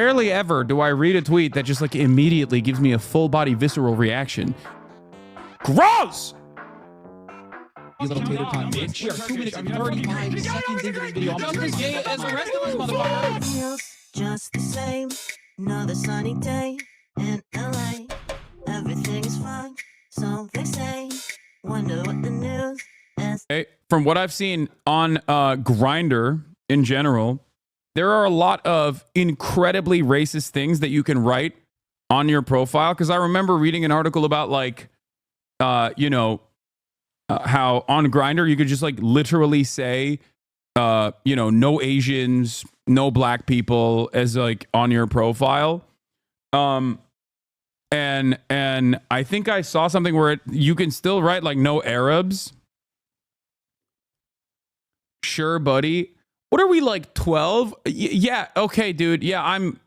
Rarely ever do I read a tweet that just like immediately gives me a full body visceral reaction. Gross! You little tater tot bitch. We are 2 minutes and 35 seconds into this video. I'm just as gay as the rest of us, motherfucker. Feels just the same. Another sunny day in LA. Everything is fine, so they say. Wonder what the news is. Hey, from what I've seen on Grindr in general, there are a lot of incredibly racist things that you can write on your profile. Because I remember reading an article about like, how on Grindr you could just like literally say, no Asians, no black people as like on your profile. And I think I saw something where you can still write like no Arabs. Sure, buddy. What are we, like 12? Yeah, okay, dude. Yeah, I'm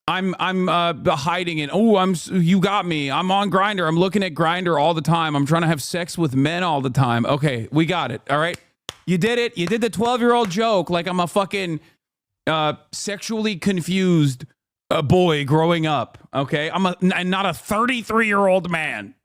hiding it. Oh, you got me. I'm on Grindr. I'm looking at Grindr all the time. I'm trying to have sex with men all the time. Okay, we got it. All right. You did it. You did the 12-year-old joke like I'm a fucking sexually confused boy growing up. Okay, I'm not a 33-year-old man.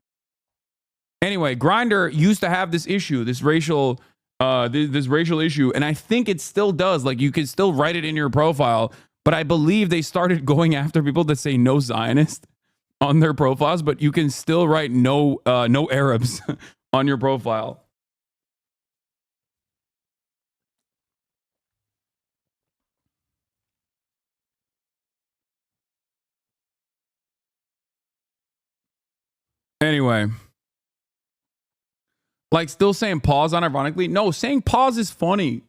Anyway, Grindr used to have this issue, this racial issue, and I think it still does. Like you can still write it in your profile, but I believe they started going after people that say no Zionist on their profiles, but you can still write no Arabs on your profile. Anyway, like still saying pause unironically. No, saying pause is funny.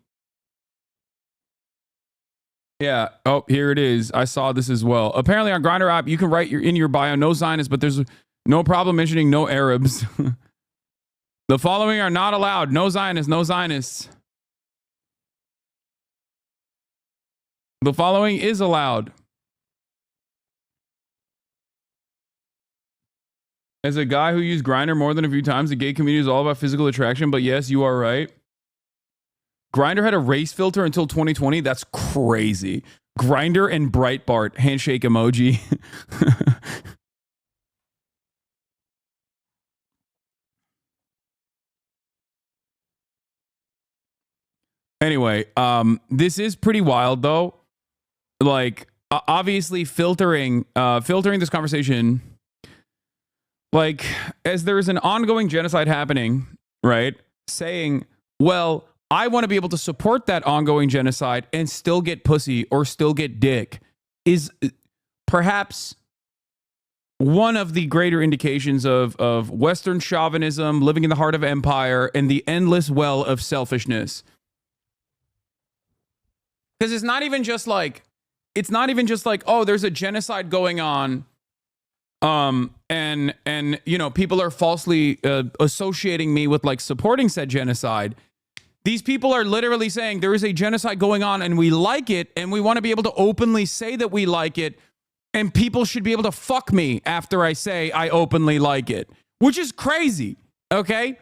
Yeah. Oh, here it is. I saw this as well. Apparently on Grindr app, you can write in your bio no Zionists, but there's no problem mentioning no Arabs. The following are not allowed. No Zionists, no Zionists. The following is allowed. As a guy who used Grindr more than a few times, the gay community is all about physical attraction, but yes, you are right. Grindr had a race filter until 2020. That's crazy. Grindr and Breitbart handshake emoji. Anyway, this is pretty wild though. Like obviously filtering this conversation, like as there is an ongoing genocide happening, right? Saying, well, I want to be able to support that ongoing genocide and still get pussy or still get dick is perhaps one of the greater indications of Western chauvinism, living in the heart of empire, and the endless well of selfishness. Because it's not even just like, oh, there's a genocide going on. And people are falsely associating me with like supporting said genocide. These people are literally saying there is a genocide going on and we like it and we want to be able to openly say that we like it, and people should be able to fuck me after I say I openly like it, which is crazy. Okay?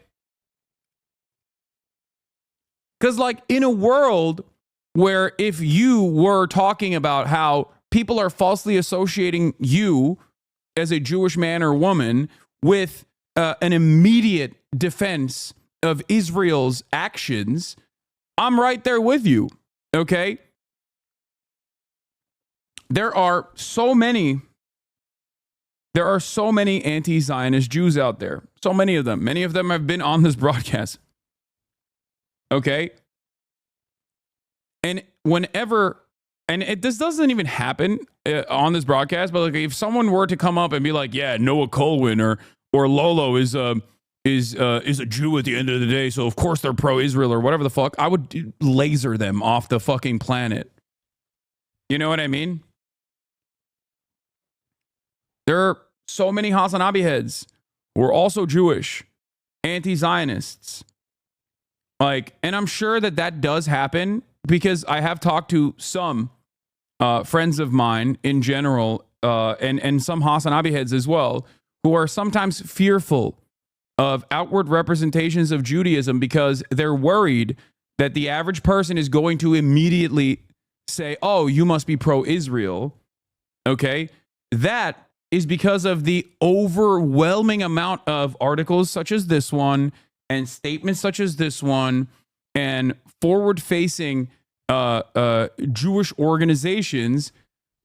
Because like in a world where if you were talking about how people are falsely associating you as a Jewish man or woman with an immediate defense of Israel's actions, I'm right there with you. Okay? There are so many anti-Zionist Jews out there. So many of them. Many of them have been on this broadcast. Okay? And this doesn't even happen on this broadcast, but like if someone were to come up and be like, yeah, Noah Colwyn or Lolo is a Jew at the end of the day, so of course they're pro-Israel or whatever the fuck, I would laser them off the fucking planet. You know what I mean? There are so many HasanAbi heads who are also Jewish, anti-Zionists. Like, and I'm sure that does happen because I have talked to some friends of mine in general, and some HasanAbi heads as well, who are sometimes fearful of outward representations of Judaism because they're worried that the average person is going to immediately say, oh, you must be pro-Israel. Okay. That is because of the overwhelming amount of articles such as this one and statements such as this one and forward-facing Jewish organizations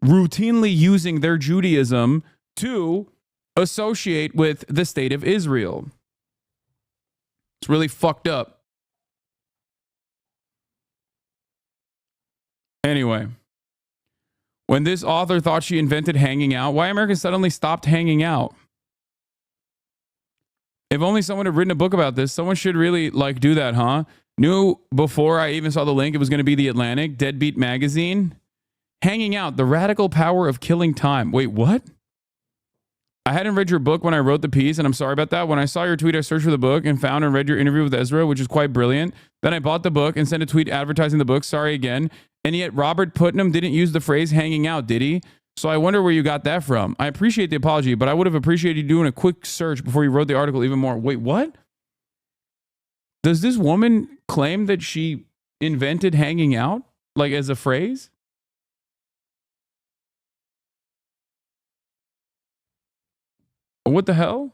routinely using their Judaism to associate with the state of Israel. It's really fucked up. Anyway, when this author thought she invented hanging out, why Americans suddenly stopped hanging out? If only someone had written a book about this, someone should really like do that, huh? Knew before I even saw the link it was going to be The Atlantic, Deadbeat Magazine. Hanging out, the radical power of killing time. Wait, what? I hadn't read your book when I wrote the piece, and I'm sorry about that. When I saw your tweet, I searched for the book and found and read your interview with Ezra, which is quite brilliant. Then I bought the book and sent a tweet advertising the book. Sorry again. And yet Robert Putnam didn't use the phrase hanging out, did he? So I wonder where you got that from. I appreciate the apology, but I would have appreciated you doing a quick search before you wrote the article even more. Wait, what? Does this woman claim that she invented hanging out, like as a phrase? What the hell?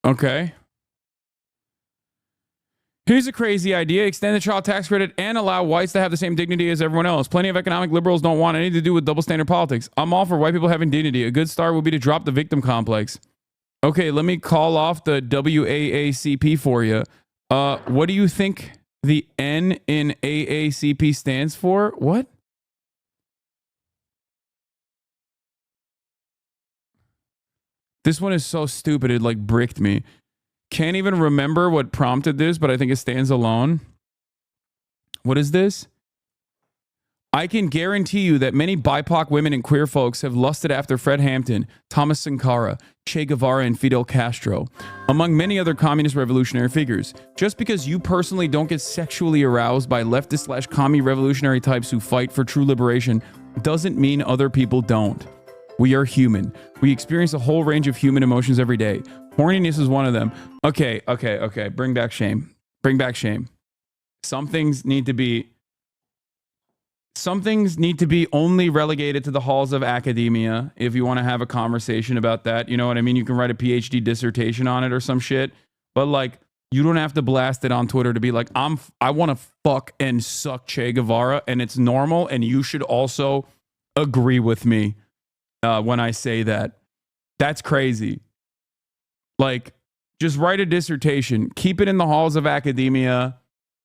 Okay. Here's a crazy idea. Extend the child tax credit and allow whites to have the same dignity as everyone else. Plenty of economic liberals don't want anything to do with double standard politics. I'm all for white people having dignity. A good start would be to drop the victim complex. Okay, let me call off the WAACP for you. What do you think the N in AACP stands for? What? This one is so stupid, it like bricked me. Can't even remember what prompted this, but I think it stands alone. What is this? I can guarantee you that many BIPOC women and queer folks have lusted after Fred Hampton, Thomas Sankara, Che Guevara, and Fidel Castro, among many other communist revolutionary figures. Just because you personally don't get sexually aroused by leftist/commie revolutionary types who fight for true liberation doesn't mean other people don't. We are human. We experience a whole range of human emotions every day. Horniness is one of them. Okay. Bring back shame. Bring back shame. Some things need to be only relegated to the halls of academia if you want to have a conversation about that. You know what I mean? You can write a PhD dissertation on it or some shit. But like, you don't have to blast it on Twitter to be like, I want to fuck and suck Che Guevara, and it's normal, and you should also agree with me when I say that. That's crazy. Like, just write a dissertation, keep it in the halls of academia,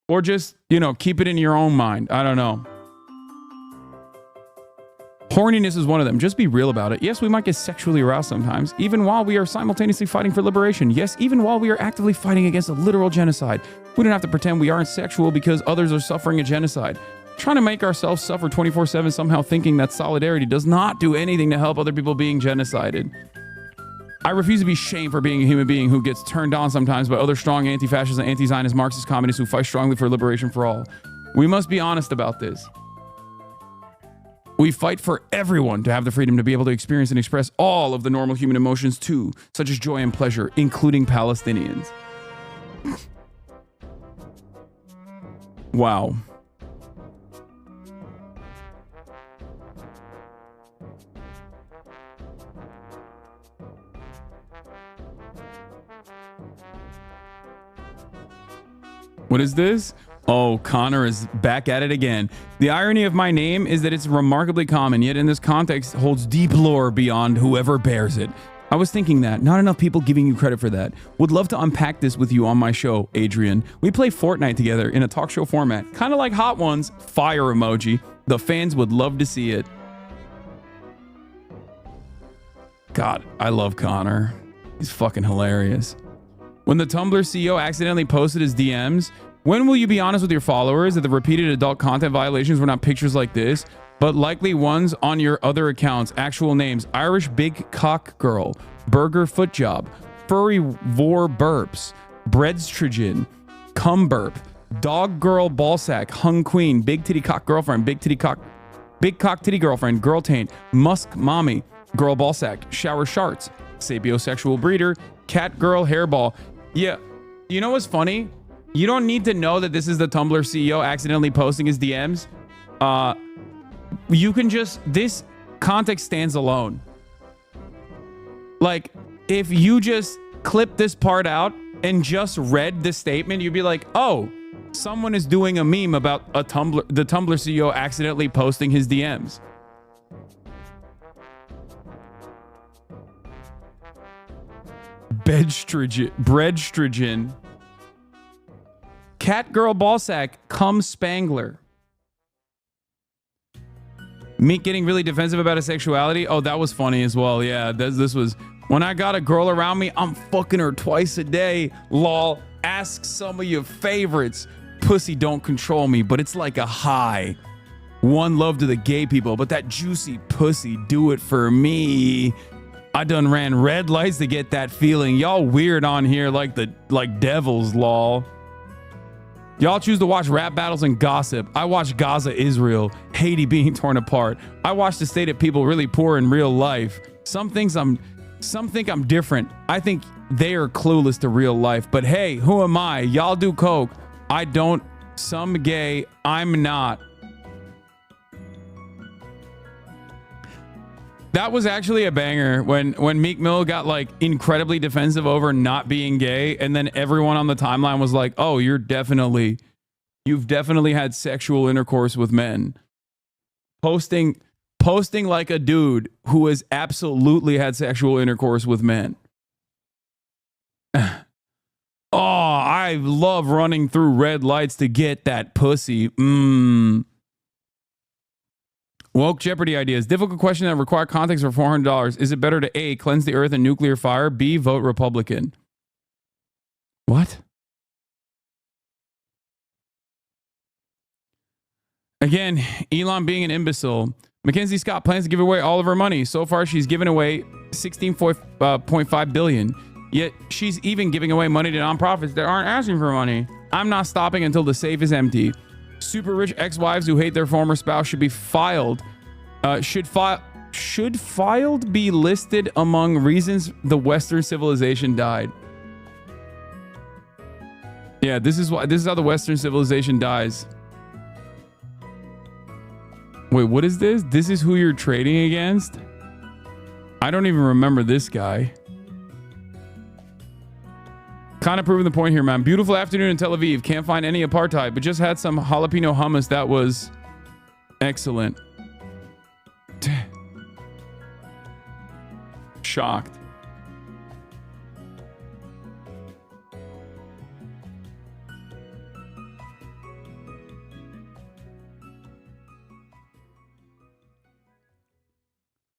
or just, keep it in your own mind. I don't know. Horniness is one of them. Just be real about it. Yes, we might get sexually aroused sometimes, even while we are simultaneously fighting for liberation. Yes, even while we are actively fighting against a literal genocide. We don't have to pretend we aren't sexual because others are suffering a genocide. Trying to make ourselves suffer 24/7 somehow thinking that solidarity does not do anything to help other people being genocided. I refuse to be shamed for being a human being who gets turned on sometimes by other strong anti-fascist and anti-Zionist Marxist communists who fight strongly for liberation for all. We must be honest about this. We fight for everyone to have the freedom to be able to experience and express all of the normal human emotions too, such as joy and pleasure, including Palestinians. Wow. What is this? Oh, Connor is back at it again. The irony of my name is that it's remarkably common, yet in this context holds deep lore beyond whoever bears it. I was thinking that. Not enough people giving you credit for that. Would love to unpack this with you on my show, Adrian. We play Fortnite together in a talk show format. Kind of like Hot Ones. Fire emoji. The fans would love to see it. God, I love Connor. He's fucking hilarious. When the Tumblr CEO accidentally posted his DMs, when will you be honest with your followers that the repeated adult content violations were not pictures like this, but likely ones on your other accounts? Actual names: Irish Big Cock Girl, Burger Foot Job, Furry Vor Burps, Breadstrogen, Cum Burp, Dog Girl Ballsack, Hung Queen, Big Titty Cock Girlfriend, Big Cock Titty Girlfriend, Girl Taint, Musk Mommy, Girl Ballsack, Shower Sharts, Sapiosexual Breeder, Cat Girl Hairball. Yeah, you know what's funny? You don't need to know that this is the Tumblr CEO accidentally posting his DMs. You can just, this context stands alone. Like, if you just clip this part out and just read the statement, you'd be like, oh, someone is doing a meme about the Tumblr CEO accidentally posting his DMs. Breadstrogen. Catgirl ballsack, cum spangler. Meek getting really defensive about his sexuality. Oh, that was funny as well. Yeah, this was, when I got a girl around me, I'm fucking her twice a day. Lol. Ask some of your favorites. Pussy don't control me, but it's like a high. One love to the gay people, but that juicy pussy do it for me. I done ran red lights to get that feeling. Y'all weird on here like devils, lol. Y'all choose to watch rap battles and gossip. I watch Gaza, Israel, Haiti being torn apart. I watch the state of people really poor in real life. Some think I'm different. I think they are clueless to real life. But hey, who am I? Y'all do coke. I don't. Some gay. I'm not. That was actually a banger when Meek Mill got like incredibly defensive over not being gay, and then everyone on the timeline was like, "Oh, you've definitely had sexual intercourse with men." Posting like a dude who has absolutely had sexual intercourse with men. Oh, I love running through red lights to get that pussy. Woke Jeopardy ideas. Difficult question that require context for $400. Is it better to A, cleanse the earth and nuclear fire? B, vote Republican? What? Again, Elon being an imbecile. Mackenzie Scott plans to give away all of her money. So far, she's given away $16.5 billion. Yet she's even giving away money to nonprofits that aren't asking for money. I'm not stopping until the safe is empty. Super rich ex-wives who hate their former spouse should be filed. Should filed be listed among reasons the Western civilization died. Yeah, this is how the Western civilization dies. Wait, what is this? This is who you're trading against? I don't even remember this guy. Kind of proving the point here, man. Beautiful afternoon in Tel Aviv. Can't find any apartheid, but just had some jalapeno hummus that was excellent. Shocked.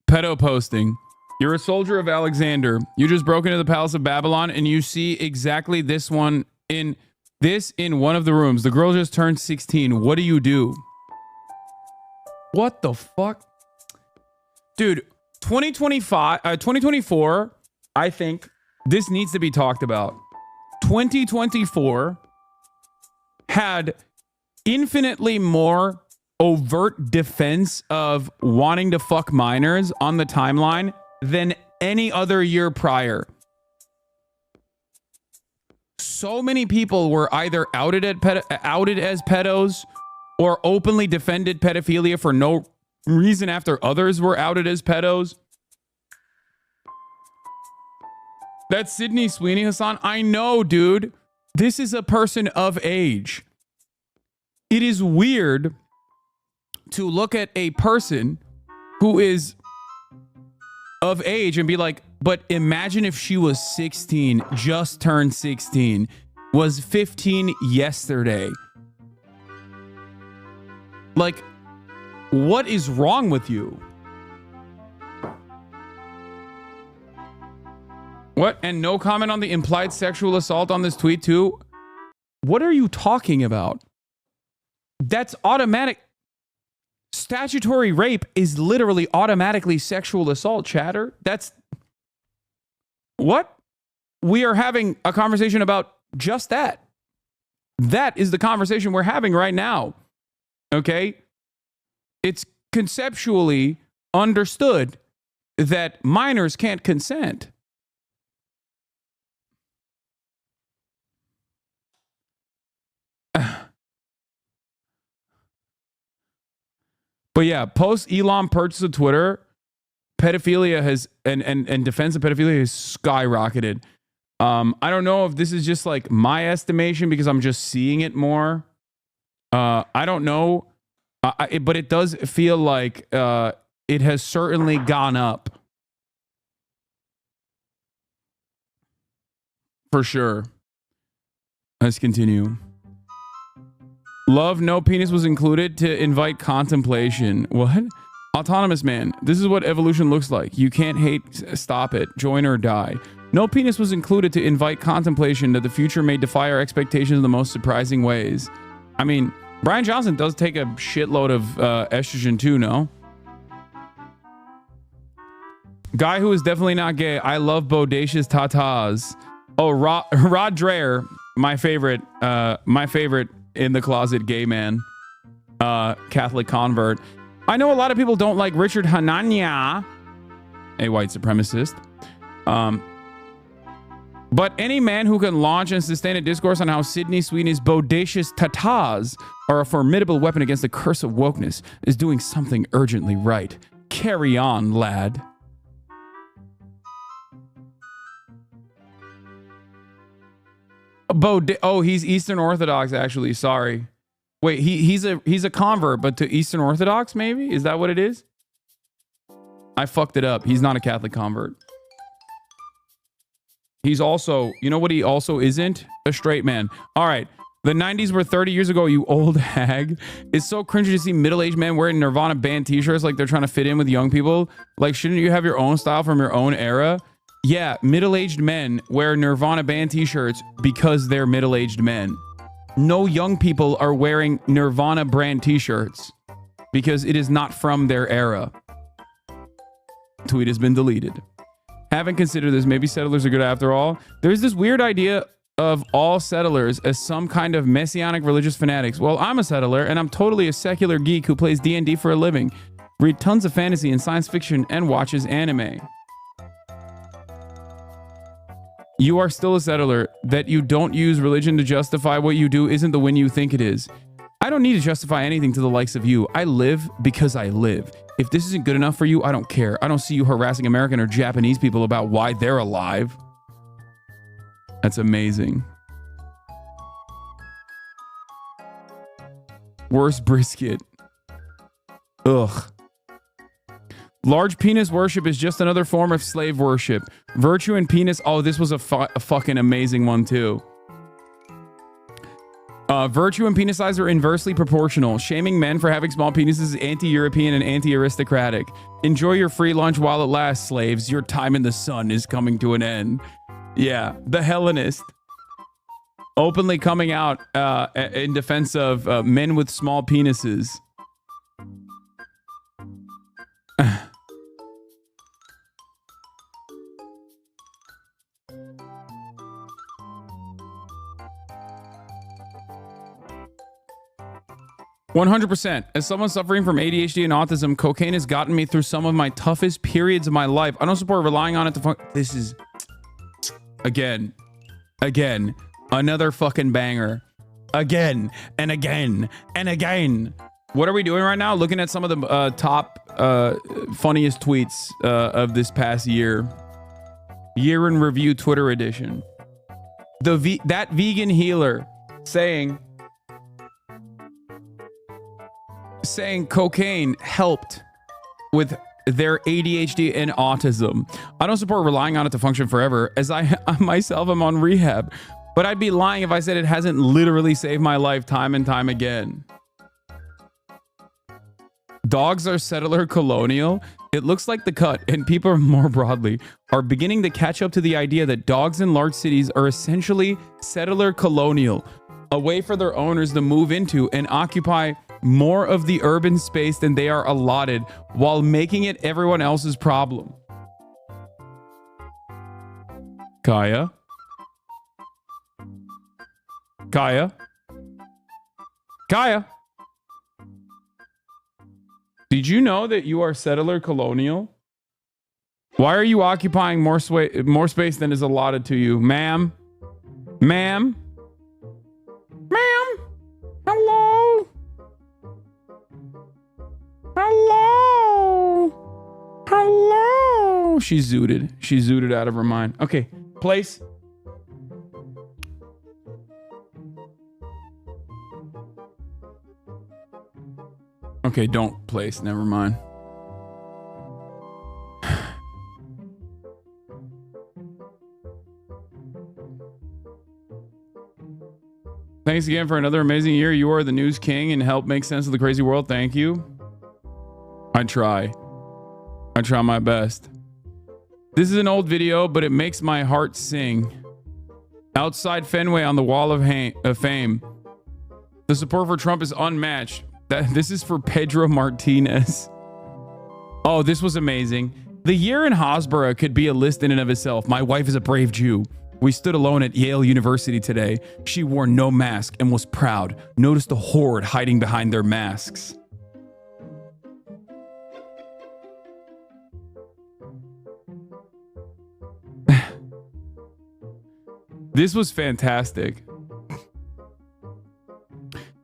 Pedo posting. You're a soldier of Alexander. You just broke into the palace of Babylon and you see exactly this one in one of the rooms. The girl just turned 16. What do you do? What the fuck? Dude, 2024, I think this needs to be talked about. 2024 had infinitely more overt defense of wanting to fuck minors on the timeline than any other year prior. So many people were either outed as pedos or openly defended pedophilia for no reason after others were outed as pedos. That's Sydney Sweeney, Hassan. I know, dude. This is a person of age. It is weird to look at a person who is of age and be like, but imagine if she was 16, just turned 16, was 15 yesterday. Like, what is wrong with you? What? And no comment on the implied sexual assault on this tweet too? What are you talking about? That's automatic. Statutory rape is literally automatically sexual assault, chatter. That's what? We are having a conversation about just that. That is the conversation we're having right now. Okay? It's conceptually understood that minors can't consent. But yeah, post Elon purchase of Twitter, pedophilia has and defense of pedophilia has skyrocketed. I don't know if this is just like my estimation because I'm just seeing it more. I don't know, but it does feel like it has certainly gone up for sure. Let's continue. Love, no penis was included to invite contemplation. What? Autonomous man. This is what evolution looks like. You can't hate, stop it. Join or die. No penis was included to invite contemplation that the future may defy our expectations in the most surprising ways. I mean, Brian Johnson does take a shitload of estrogen too, no? Guy who is definitely not gay. I love bodacious tatas. Oh, Rod Dreher, my favorite in the closet gay man, Catholic convert. I know a lot of people don't like Richard Hanania, a white supremacist. But any man who can launch and sustain a discourse on how Sydney Sweeney's bodacious tatas are a formidable weapon against the curse of wokeness is doing something urgently right. Carry on, lad. He's Eastern Orthodox, actually. Sorry. Wait, he's a convert, but to Eastern Orthodox, maybe? Is that what it is? I fucked it up. He's not a Catholic convert. He's also, you know what he also isn't? A straight man. All right. The 90s were 30 years ago, you old hag. It's so cringy to see middle-aged men wearing Nirvana band t-shirts like they're trying to fit in with young people. Like, shouldn't you have your own style from your own era? Yeah, middle-aged men wear Nirvana band t-shirts because they're middle-aged men. No young people are wearing Nirvana brand t-shirts because it is not from their era. Tweet has been deleted. Haven't considered this. Maybe settlers are good after all. There's this weird idea of all settlers as some kind of messianic religious fanatics. Well, I'm a settler and I'm totally a secular geek who plays D&D for a living, read tons of fantasy and science fiction, and watches anime. You are still a settler. That you don't use religion to justify what you do isn't the win you think it is. I don't need to justify anything to the likes of you. I live because I live. If this isn't good enough for you, I don't care. I don't see you harassing American or Japanese people about why they're alive. That's amazing. Worst brisket. Ugh. Large penis worship is just another form of slave worship. Virtue and penis. Oh, this was a fucking amazing one too. Virtue and penis size are inversely proportional. Shaming men for having small penises is anti-European and anti-aristocratic. Enjoy your free lunch while it lasts, slaves. Your time in the sun is coming to an end. Yeah, the Hellenist. Openly coming out in defense of men with small penises. 100%. As someone suffering from ADHD and autism, cocaine has gotten me through some of my toughest periods of my life. I don't support relying on it to This is, again, another fucking banger. Again, and again, and again. What are we doing right now? Looking at some of the top funniest tweets of this past year. Year in review Twitter edition. That vegan healer saying cocaine helped with their ADHD and autism. I don't support relying on it to function forever, as I myself am on rehab, but I'd be lying if I said it hasn't literally saved my life time and time again. Dogs are settler colonial. It looks like the cut, and people more broadly are beginning to catch up to the idea that dogs in large cities are essentially settler colonial, a way for their owners to move into and occupy more of the urban space than they are allotted, while making it everyone else's problem. Kaya? Did you know that you are settler colonial? Why are you occupying more space than is allotted to you, ma'am? Ma'am? Ma'am? Hello? she's zooted. She's zooted out of her mind. Okay, place. Okay, don't place. Never mind. Thanks again for another amazing year. You are the news king and help make sense of the crazy world. Thank you. I try my best. This is an old video, but it makes my heart sing. Outside Fenway on the Wall of Fame. The support for Trump is unmatched. This is for Pedro Martinez. Oh, this was amazing. The year in Hasbara could be a list in and of itself. My wife is a brave Jew. We stood alone at Yale University today. She wore no mask and was proud. Notice the horde hiding behind their masks. This was fantastic.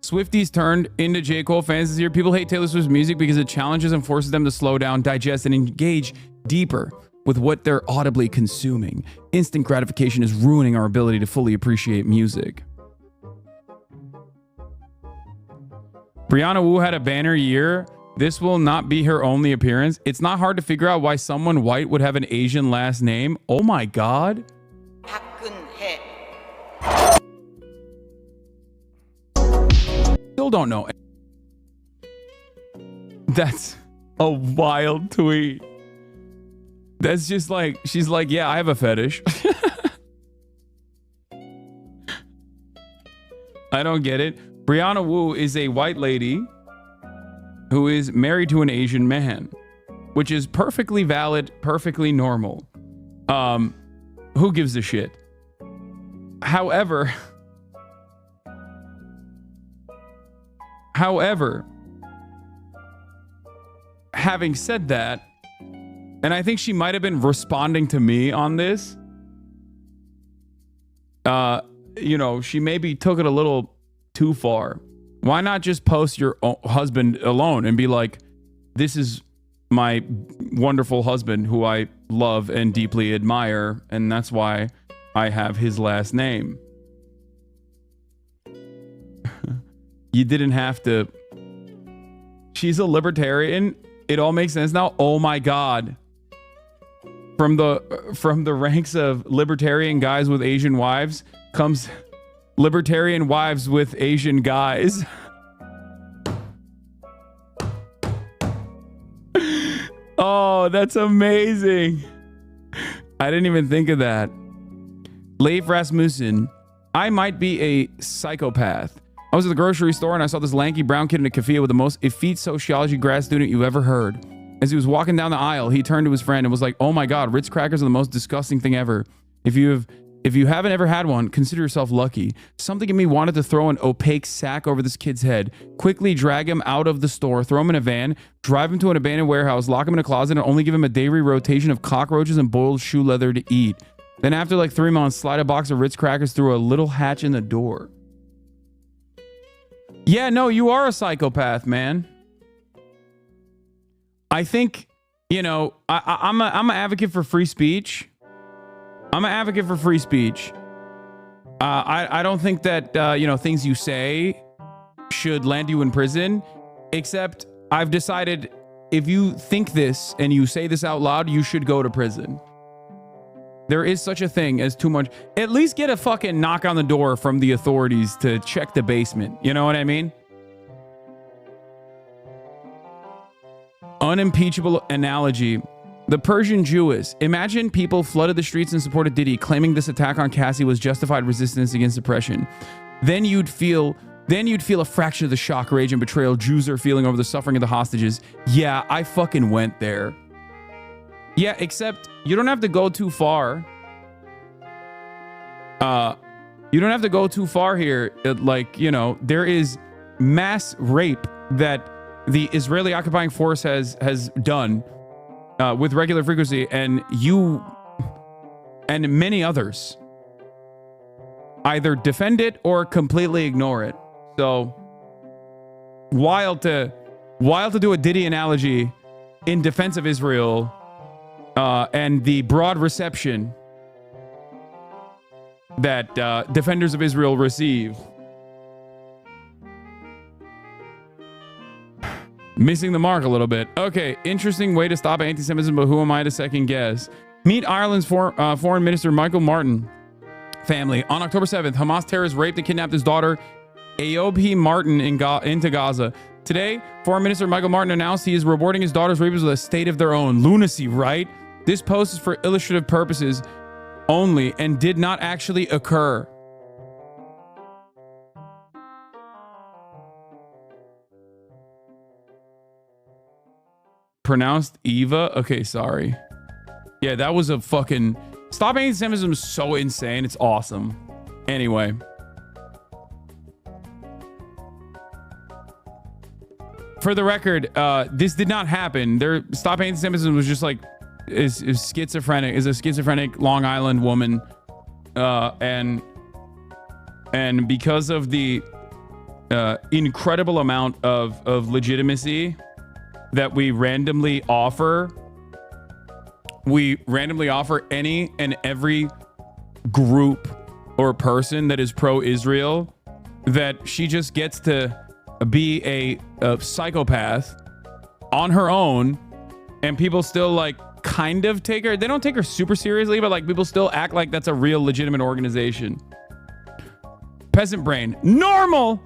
Swifties turned into J. Cole fans this year. People hate Taylor Swift's music because it challenges and forces them to slow down, digest, and engage deeper with what they're audibly consuming. Instant gratification is ruining our ability to fully appreciate music. Brianna Wu had a banner year. This will not be her only appearance. It's not hard to figure out why someone white would have an Asian last name. Oh my God. Still don't know. That's a wild tweet. That's just like, she's like, yeah, I have a fetish. I don't get it. Brianna Wu is a white lady who is married to an Asian man, which is perfectly valid, perfectly normal. Who gives a shit? However, having said that, and I think she might have been responding to me on this. She maybe took it a little too far. Why not just post your husband alone and be like, this is my wonderful husband who I love and deeply admire, and that's why I have his last name. You didn't have to. She's a libertarian. It all makes sense now. Oh my God. From the ranks of libertarian guys with Asian wives comes libertarian wives with Asian guys. Oh, that's amazing. I didn't even think of that. Leif Rasmussen, I might be a psychopath. I was at the grocery store and I saw this lanky brown kid in a keffiyeh with the most effete sociology grad student you ever heard. As he was walking down the aisle, he turned to his friend and was like, oh my God, Ritz crackers are the most disgusting thing ever. If you haven't ever had one, consider yourself lucky. Something in me wanted to throw an opaque sack over this kid's head, quickly drag him out of the store, throw him in a van, drive him to an abandoned warehouse, lock him in a closet, and only give him a daily rotation of cockroaches and boiled shoe leather to eat. Then after like 3 months, slide a box of Ritz crackers through a little hatch in the door. Yeah, no, you are a psychopath, man. I think, I'm an advocate for free speech. I'm an advocate for free speech. I don't think that, things you say should land you in prison, except I've decided if you think this and you say this out loud, you should go to prison. There is such a thing as too much. At least get a fucking knock on the door from the authorities to check the basement. You know what I mean? Unimpeachable analogy. The Persian Jewess. Imagine people flooded the streets and supported Diddy, claiming this attack on Cassie was justified resistance against oppression. Then you'd feel a fraction of the shock, rage, and betrayal Jews are feeling over the suffering of the hostages. Yeah, I fucking went there. Yeah, except you don't have to go too far. You don't have to go too far here. There is mass rape that the Israeli occupying force has done with regular frequency, and you and many others either defend it or completely ignore it. So wild to do a Diddy analogy in defense of Israel and the broad reception that defenders of Israel receive. Missing the mark a little bit. Okay, interesting way to stop anti-Semitism, but who am I to second guess? Meet Ireland's Foreign Minister Michael Martin family. On October 7th, Hamas terrorists raped and kidnapped his daughter, Ayob Martin, into Gaza. Today, Foreign Minister Michael Martin announced he is rewarding his daughter's rapists with a state of their own. Lunacy, right? This post is for illustrative purposes only and did not actually occur. Pronounced Eva? Okay, sorry. Yeah, that was a fucking... Stop anti-Semitism is so insane. It's awesome. Anyway. For the record, this did not happen. Stop anti-Semitism was just like... is schizophrenic. Is a schizophrenic Long Island woman. And because of the incredible amount of legitimacy that we randomly offer any and every group or person that is pro-Israel, that she just gets to be a psychopath on her own, and people still like kind of take her. They don't take her super seriously, but like people still act like that's a real legitimate organization. Peasant brain. Normal!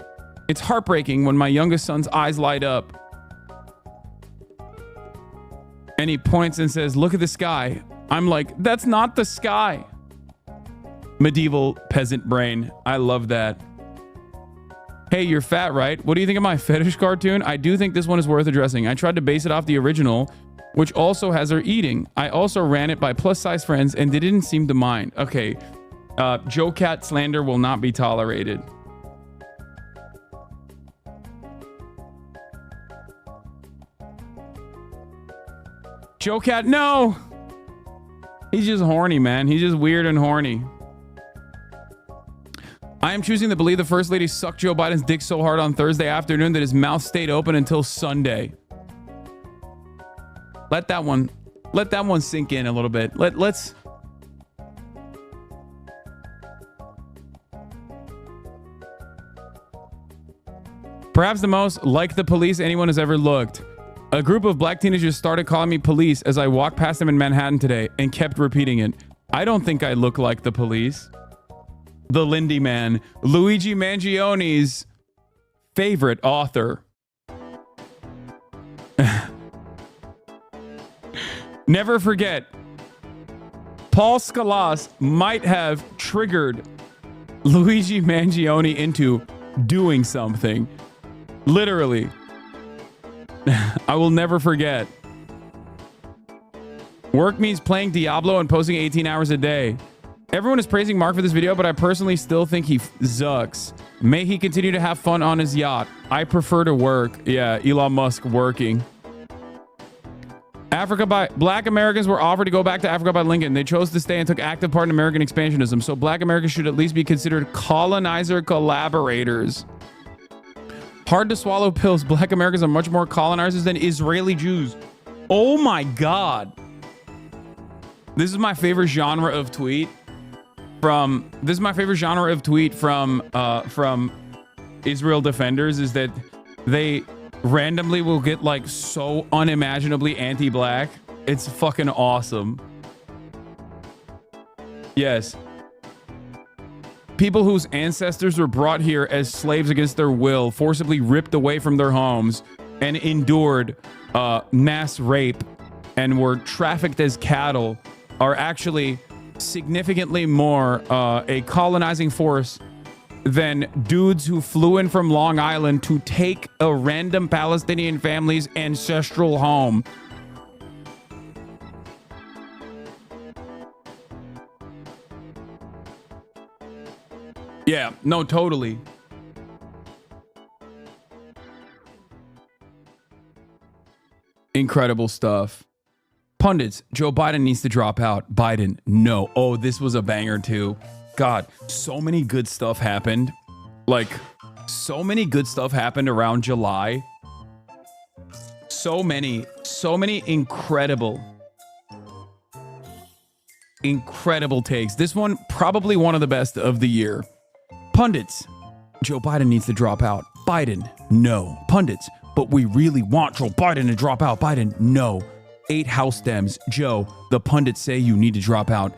It's heartbreaking when my youngest son's eyes light up and he points and says, "Look at the sky." I'm like, that's not the sky. Medieval peasant brain. I love that. Hey, you're fat, right? What do you think of my fetish cartoon? I do think this one is worth addressing. I tried to base it off the original, which also has her eating. I also ran it by plus size friends and they didn't seem to mind. Okay. Joe Cat slander will not be tolerated. Joe Cat, no! He's just horny, man. He's just weird and horny. I am choosing to believe the First Lady sucked Joe Biden's dick so hard on Thursday afternoon that his mouth stayed open until Sunday. Let that one sink in a little bit. Let's... Perhaps the most like the police anyone has ever looked. A group of black teenagers started calling me police as I walked past them in Manhattan today and kept repeating it. I don't think I look like the police. The Lindy Man, Luigi Mangione's favorite author. Never forget, Paul Scalas might have triggered Luigi Mangione into doing something. Literally. I will never forget. Work means playing Diablo and posting 18 hours a day. Everyone is praising Mark for this video, but I personally still think he zucks. May he continue to have fun on his yacht. I prefer to work. Yeah, Elon Musk working. Black Americans were offered to go back to Africa by Lincoln. They chose to stay and took active part in American expansionism. So black Americans should at least be considered colonizer collaborators. Hard to swallow pills. Black Americans are much more colonizers than Israeli Jews. Oh my God. This is my favorite genre of tweet from Israel defenders, is that they randomly will get like so unimaginably anti-black. It's fucking awesome. Yes. People whose ancestors were brought here as slaves against their will, forcibly ripped away from their homes, and endured mass rape and were trafficked as cattle, are actually significantly more a colonizing force than dudes who flew in from Long Island to take a random Palestinian family's ancestral home. Yeah, no, totally. Incredible stuff. Pundits, Joe Biden needs to drop out. Biden, no. Oh, this was a banger too. God, so many good stuff happened. Like, so many good stuff happened around July. So many incredible incredible takes. This one, probably one of the best of the year. Pundits, Joe Biden needs to drop out. Biden, no. Pundits, but we really want Joe Biden to drop out. Biden, no. 8 House Dems, Joe, the pundits say you need to drop out.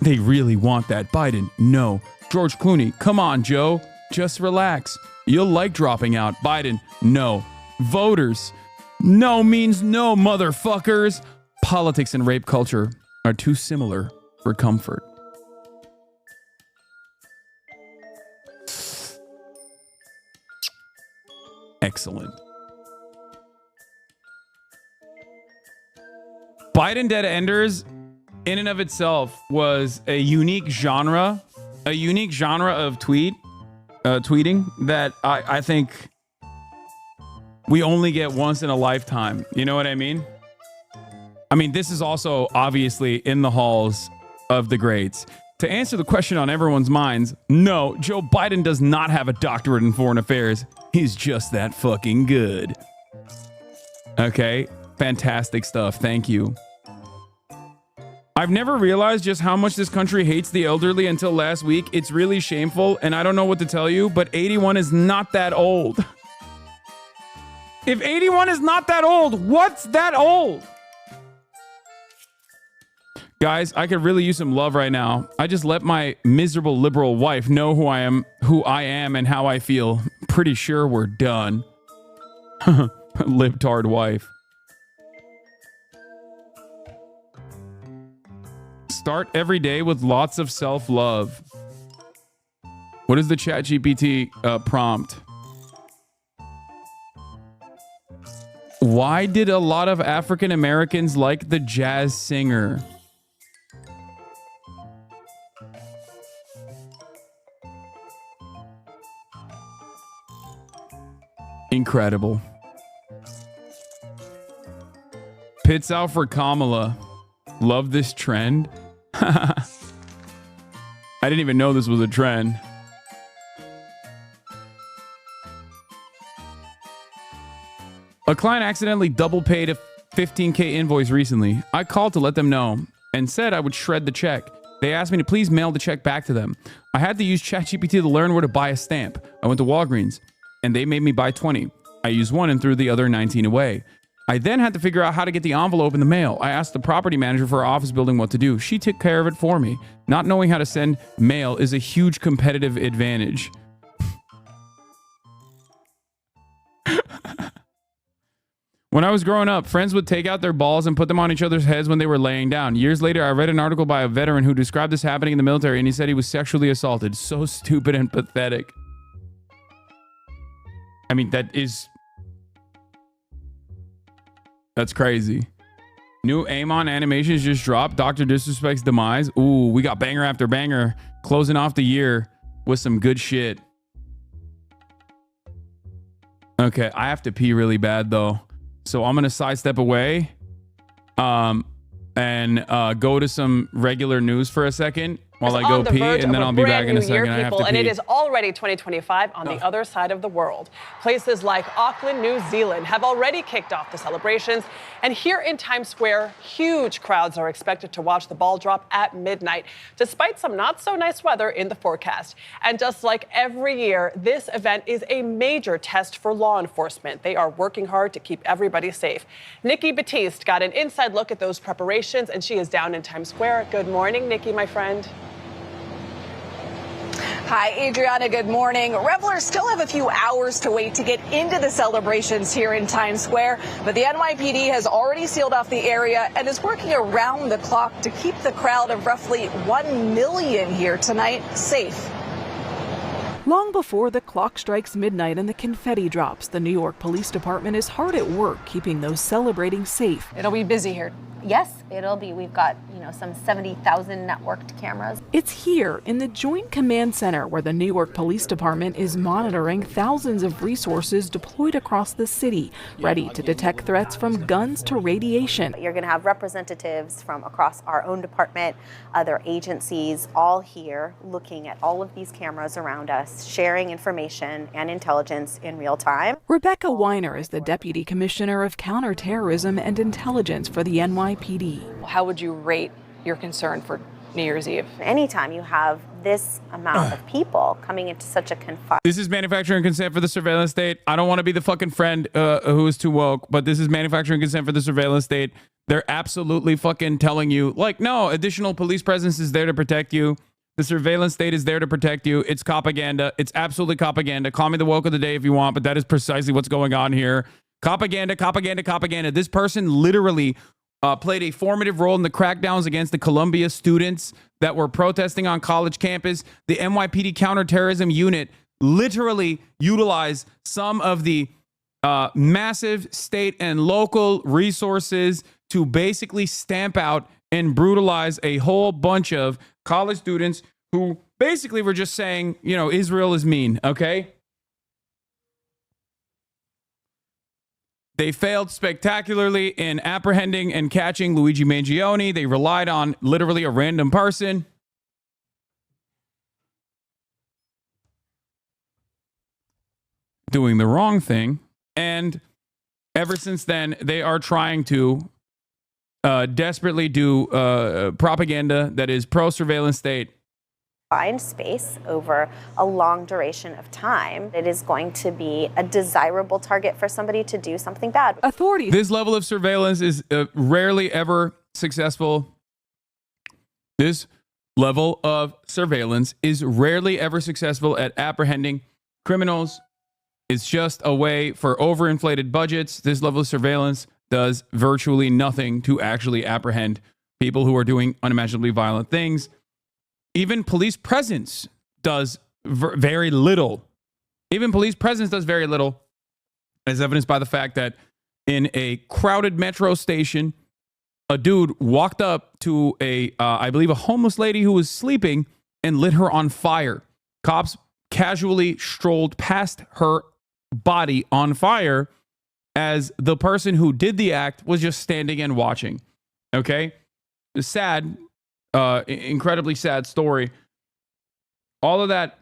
They really want that. Biden, no. George Clooney, come on, Joe, just relax. You'll like dropping out. Biden, no. Voters, no means no, motherfuckers. Politics and rape culture are too similar for comfort. Excellent. Biden Dead Enders, in and of itself, was a unique genre of tweeting that I think we only get once in a lifetime. You know what I mean? I mean, this is also obviously in the halls of the greats. To answer the question on everyone's minds, no, Joe Biden does not have a doctorate in foreign affairs. He's just that fucking good. Okay, fantastic stuff. Thank you. I've never realized just how much this country hates the elderly until last week. It's really shameful, and I don't know what to tell you, but 81 is not that old. If 81 is not that old, what's that old? Guys, I could really use some love right now. I just let my miserable liberal wife know who I am, and how I feel. Pretty sure we're done. Libtard wife. Start every day with lots of self-love. What is the ChatGPT prompt? Why did a lot of African Americans like the jazz singer? Incredible. Pits out for Kamala. Love this trend. I didn't even know this was a trend. A client accidentally double paid a $15K invoice recently. I called to let them know and said I would shred the check. They asked me to please mail the check back to them. I had to use ChatGPT to learn where to buy a stamp. I went to Walgreens and they made me buy 20. I used one and threw the other 19 away. I then had to figure out how to get the envelope in the mail. I asked the property manager for our office building what to do. She took care of it for me. Not knowing how to send mail is a huge competitive advantage. When I was growing up, friends would take out their balls and put them on each other's heads when they were laying down. Years later, I read an article by a veteran who described this happening in the military, and he said he was sexually assaulted. So stupid and pathetic. I mean, that's crazy. New Amon animations just dropped. Dr. Disrespect's demise. Ooh, we got banger after banger closing off the year with some good shit. Okay, I have to pee really bad though. So I'm going to sidestep away and go to some regular news for a second while I go pee, and then I'll be back in a second. I have to pee. And it is already 2025 on the other side of the world. Places like Auckland, New Zealand have already kicked off the celebrations. And here in Times Square, huge crowds are expected to watch the ball drop at midnight, despite some not so nice weather in the forecast. And just like every year, this event is a major test for law enforcement. They are working hard to keep everybody safe. Nikki Batiste got an inside look at those preparations, and she is down in Times Square. Good morning, Nikki, my friend. Hi, Adriana. Good morning. Revelers still have a few hours to wait to get into the celebrations here in Times Square, but the NYPD has already sealed off the area and is working around the clock to keep the crowd of roughly 1 million here tonight safe. Long before the clock strikes midnight and the confetti drops, the New York Police Department is hard at work keeping those celebrating safe. It'll be busy here. Yes, it'll be. We've got, some 70,000 networked cameras. It's here in the Joint Command Center where the New York Police Department is monitoring thousands of resources deployed across the city, ready to detect threats from guns to radiation. You're going to have representatives from across our own department, other agencies, all here looking at all of these cameras around us, sharing information and intelligence in real time. Rebecca Weiner is the Deputy Commissioner of Counterterrorism and Intelligence for the NYPD. How would you rate you're concerned for New Year's Eve? Anytime you have this amount of people coming into such a confined. This is manufacturing consent for the surveillance state. I don't want to be the fucking friend who is too woke, but this is manufacturing consent for the surveillance state. They're absolutely fucking telling you, like, no, additional police presence is there to protect you. The surveillance state is there to protect you. It's propaganda. It's absolutely propaganda. Call me the woke of the day if you want, but that is precisely what's going on here. Propaganda, propaganda, propaganda. This person literally played a formative role in the crackdowns against the Columbia students that were protesting on college campus. The NYPD counterterrorism unit literally utilized some of the massive state and local resources to basically stamp out and brutalize a whole bunch of college students who basically were just saying, you know, Israel is mean, okay? They failed spectacularly in apprehending and catching Luigi Mangione. They relied on literally a random person. Doing the wrong thing. And ever since then, they are trying to desperately do propaganda that is pro-surveillance state. Find space over a long duration of time, it is going to be a desirable target for somebody to do something bad. Authorities. This level of surveillance is rarely ever successful. This level of surveillance is rarely ever successful at apprehending criminals. It's just a way for overinflated budgets. This level of surveillance does virtually nothing to actually apprehend people who are doing unimaginably violent things. Even police presence does very little. Even police presence does very little, as evidenced by the fact that in a crowded metro station, a dude walked up to I believe, a homeless lady who was sleeping and lit her on fire. Cops casually strolled past her body on fire as the person who did the act was just standing and watching. Okay? Sad. Incredibly sad story. All of that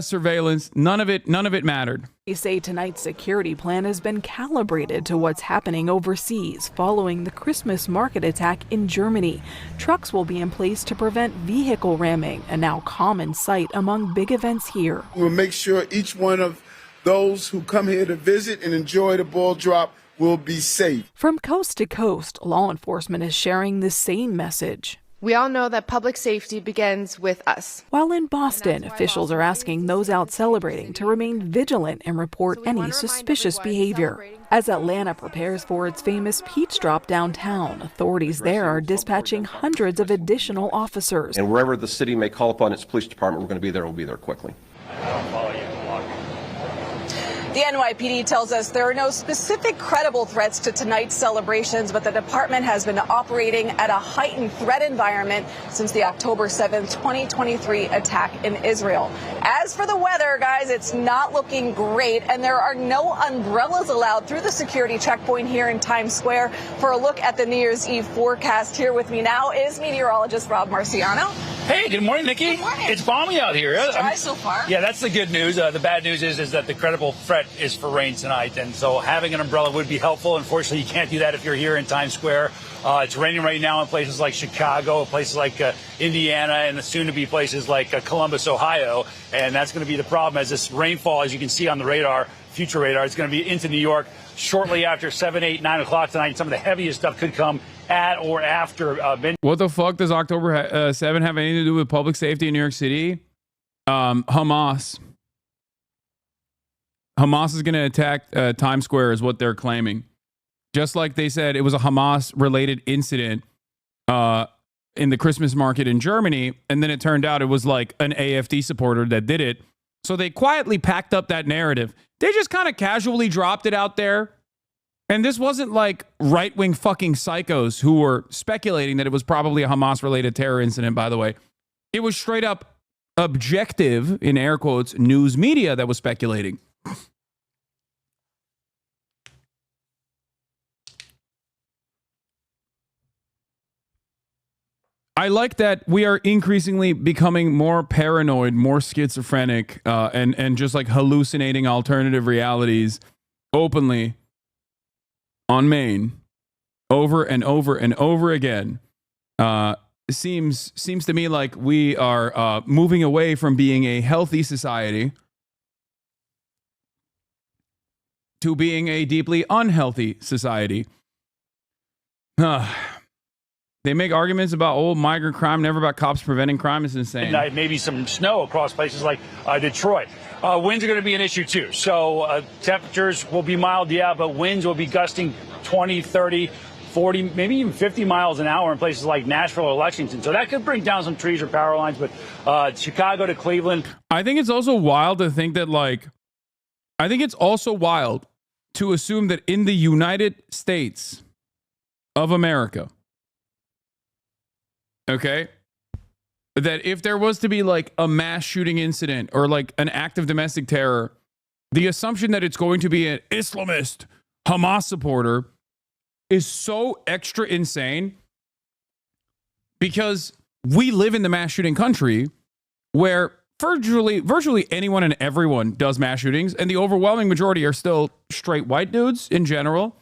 surveillance, none of it mattered. They say tonight's security plan has been calibrated to what's happening overseas following the Christmas market attack in Germany. Trucks will be in place to prevent vehicle ramming, a now common sight among big events here. We'll make sure each one of those who come here to visit and enjoy the ball drop will be safe. From coast to coast, law enforcement is sharing the same message. We all know that public safety begins with us. While in Boston, officials are asking those out celebrating to remain vigilant and report any suspicious behavior. As Atlanta prepares for its famous peach drop downtown, authorities there are dispatching hundreds of additional officers. And wherever the city may call upon its police department, we're going to be there. We'll be there quickly. The NYPD tells us there are no specific credible threats to tonight's celebrations, but the department has been operating at a heightened threat environment since the October 7th, 2023 attack in Israel. As for the weather, guys, it's not looking great, and there are no umbrellas allowed through the security checkpoint here in Times Square. For a look at the New Year's Eve forecast, here with me now is meteorologist Rob Marciano. Hey, good morning, Nikki. Good morning. It's balmy out here. It's dry so far. Yeah, that's the good news. The bad news is that the credible threat is for rain tonight, and so having an umbrella would be helpful. Unfortunately, you can't do that if you're here in Times Square. It's raining right now in places like Chicago, places like Indiana, and soon to be places like Columbus, Ohio. And that's going to be the problem, as this rainfall, as you can see on the radar, future radar, it's going to be into New York shortly after 7, 8, 9 o'clock tonight. Some of the heaviest stuff could come at or after midnight. What the fuck does October 7 have anything to do with public safety in New York City? Hamas. Hamas is going to attack Times Square is what they're claiming. Just like they said it was a Hamas-related incident in the Christmas market in Germany, and then it turned out it was like an AFD supporter that did it. So they quietly packed up that narrative. They just kind of casually dropped it out there. And this wasn't like right-wing fucking psychos who were speculating that it was probably a Hamas-related terror incident, by the way. It was straight up objective, in air quotes, news media that was speculating. I like that we are increasingly becoming more paranoid, more schizophrenic, and just like hallucinating alternative realities openly on Maine. over and over and over again. Seems to me like we are moving away from being a healthy society to being a deeply unhealthy society. They make arguments about old migrant crime, never about cops preventing crime. It's insane. Maybe some snow across places like Detroit. Winds are going to be an issue too. So temperatures will be mild, yeah, but winds will be gusting 20, 30, 40, maybe even 50 miles an hour in places like Nashville or Lexington. So that could bring down some trees or power lines. But Chicago to Cleveland. I think it's also wild to think that, like, I think it's also wild to assume that in the United States of America, okay, that if there was to be like a mass shooting incident or like an act of domestic terror, the assumption that it's going to be an Islamist Hamas supporter is so extra insane, because we live in the mass shooting country where virtually anyone and everyone does mass shootings, and the overwhelming majority are still straight white dudes in general.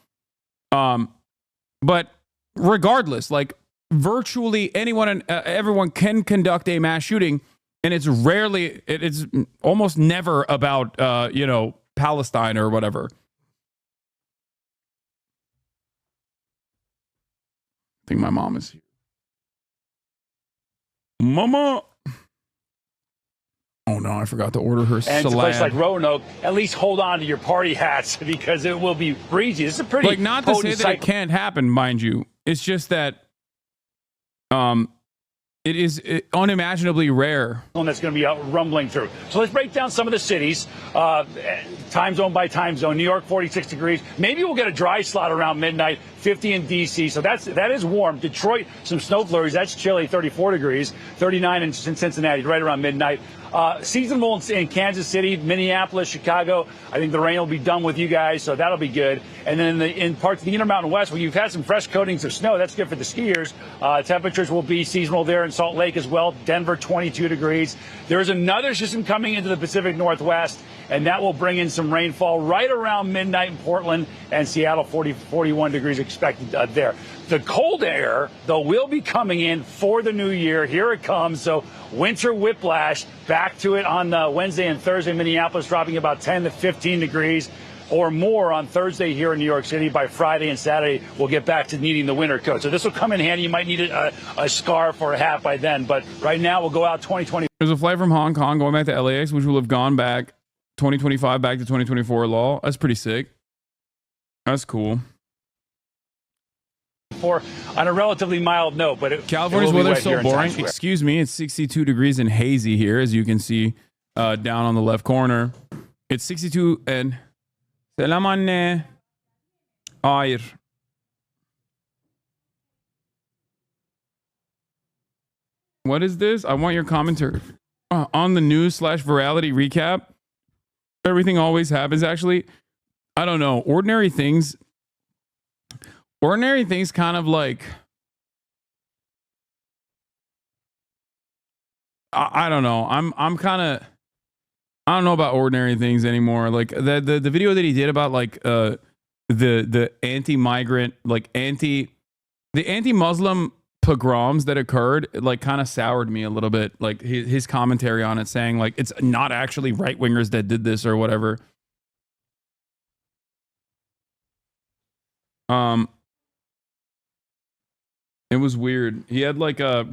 But regardless, like, virtually anyone and everyone can conduct a mass shooting, and it's almost never about Palestine or whatever. I think my mom is here. Mama. Oh no, I forgot to order her and salad. And a place like Roanoke, at least hold on to your party hats because it will be breezy. It's a pretty like, not to say that it can't happen, mind you. It's just that it is unimaginably rare. One that's going to be rumbling through. So let's break down some of the cities, time zone by time zone. New York, 46 degrees. Maybe we'll get a dry slot around midnight. 50 in D.C. So that is warm. Detroit, some snow flurries. That's chilly. 34 degrees. 39 in Cincinnati, right around midnight. Seasonable in Kansas City, Minneapolis, Chicago. I think the rain will be done with you guys, so that'll be good. And then in parts of the Intermountain West, where you've had some fresh coatings of snow, that's good for the skiers. Temperatures will be seasonal there in Salt Lake as well. Denver, 22 degrees. There's another system coming into the Pacific Northwest, and that will bring in some rainfall right around midnight in Portland and Seattle. 41 degrees expected there. The cold air, though, will be coming in for the new year. Here it comes. So winter whiplash, back to it on Wednesday and Thursday. Minneapolis dropping about 10 to 15 degrees or more on Thursday here in New York City. By Friday and Saturday, we'll get back to needing the winter coat. So this will come in handy. You might need a scarf or a hat by then. But right now, we'll go out 2020. There's a flight from Hong Kong going back to LAX, which will have gone back 2025 back to 2024 law. That's pretty sick. That's cool. On a relatively mild note, but California's weather is so boring. Excuse me, it's 62 degrees and hazy here, as you can see down on the left corner. It's 62 and selam anne. Hayır. What is this? I want your commentary on the news / virality recap. Everything always happens. Actually, I don't know. Ordinary things kind of like, I don't know. I'm kind of, I don't know about ordinary things anymore. Like the video that he did about like the anti-migrant, like the anti-Muslim pogroms that occurred, like kind of soured me a little bit. Like his commentary on it, saying like it's not actually right wingers that did this or whatever. It was weird. He had like a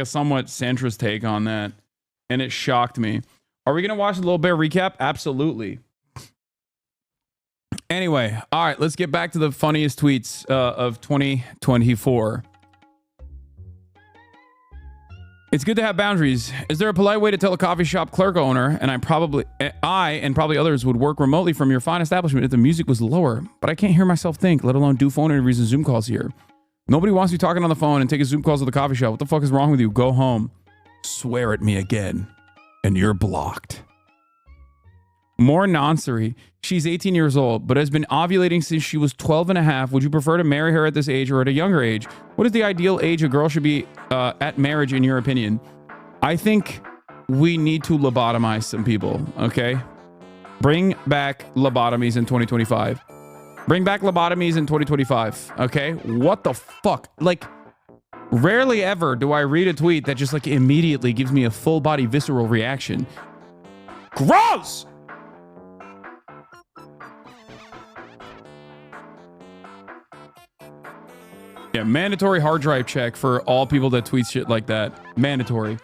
somewhat centrist take on that, and it shocked me. Are we gonna watch the Little Bear recap? Absolutely. Anyway, all right, let's get back to the funniest tweets of 2024. It's good to have boundaries. Is there a polite way to tell a coffee shop clerk owner, and I and probably others would work remotely from your fine establishment if the music was lower, but I can't hear myself think, let alone do phone interviews and Zoom calls here. Nobody wants you talking on the phone and taking Zoom calls at the coffee shop. What the fuck is wrong with you? Go home. Swear at me again, and you're blocked. More nonsense. She's 18 years old, but has been ovulating since she was 12 and a half. Would you prefer to marry her at this age or at a younger age? What is the ideal age a girl should be at marriage, in your opinion? I think we need to lobotomize some people, okay? Bring back lobotomies in 2025. Bring back lobotomies in 2025. Okay. What the fuck? Like, rarely ever do I read a tweet that just like immediately gives me a full body visceral reaction. Gross! Yeah, mandatory hard drive check for all people that tweet shit like that. Mandatory.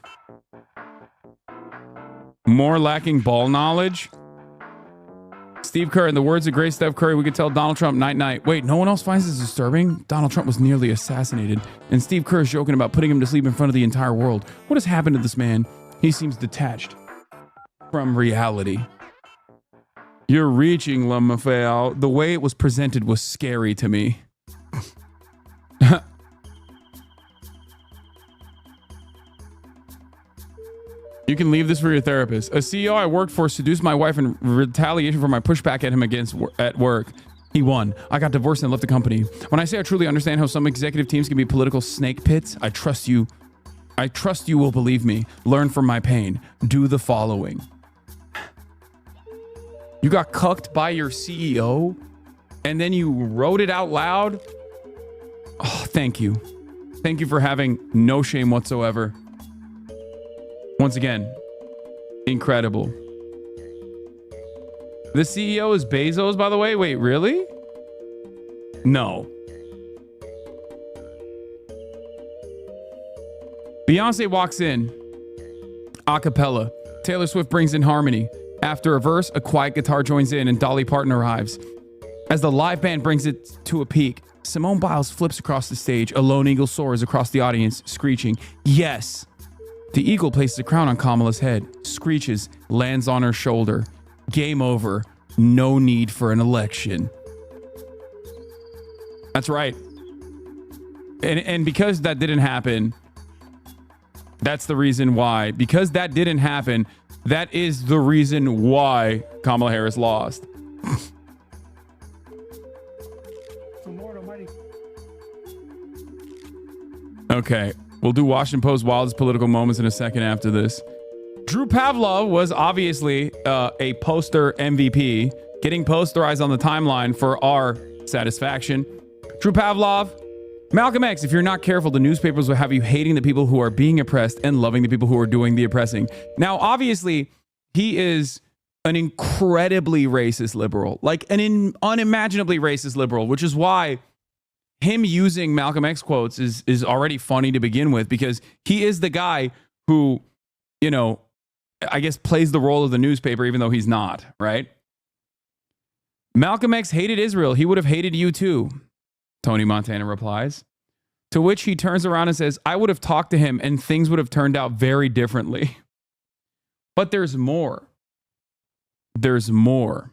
More lacking ball knowledge. Steve Kerr, in the words of great Steph Curry, we could tell Donald Trump night night. Wait, no one else finds this disturbing? Donald Trump was nearly assassinated, and Steve Kerr is joking about putting him to sleep in front of the entire world. What has happened to this man? He seems detached from reality. You're reaching, LaMaffeo. The way it was presented was scary to me. You can leave this for your therapist. A CEO I worked for seduced my wife in retaliation for my pushback at him at work. He won. I got divorced and left the company. When I say I truly understand how some executive teams can be political snake pits, I trust you. I trust you will believe me. Learn from my pain. Do the following. You got cucked by your CEO and then you wrote it out loud. Oh, thank you. Thank you for having no shame whatsoever. Once again, incredible. The CEO is Bezos, by the way. Wait, really? No. Beyonce walks in. A cappella. Taylor Swift brings in harmony. After a verse, a quiet guitar joins in and Dolly Parton arrives. As the live band brings it to a peak, Simone Biles flips across the stage. A lone eagle soars across the audience, screeching, "Yes!" The eagle places a crown on Kamala's head, screeches, lands on her shoulder. Game over. No need for an election. That's right. And because that didn't happen, that's the reason why. Because that didn't happen, that is the reason why Kamala Harris lost. Okay. We'll do Washington Post wildest political moments in a second after this. Drew Pavlov was obviously a poster MVP, getting posterized on the timeline for our satisfaction. Drew Pavlov, Malcolm X, if you're not careful, the newspapers will have you hating the people who are being oppressed and loving the people who are doing the oppressing. Now, obviously, he is an incredibly racist liberal, like an unimaginably racist liberal, which is why him using Malcolm X quotes is already funny to begin with, because he is the guy who, you know, I guess plays the role of the newspaper, even though he's not, right? Malcolm X hated Israel. He would have hated you too, Tony Montana replies. To which he turns around and says, I would have talked to him and things would have turned out very differently. But there's more. There's more.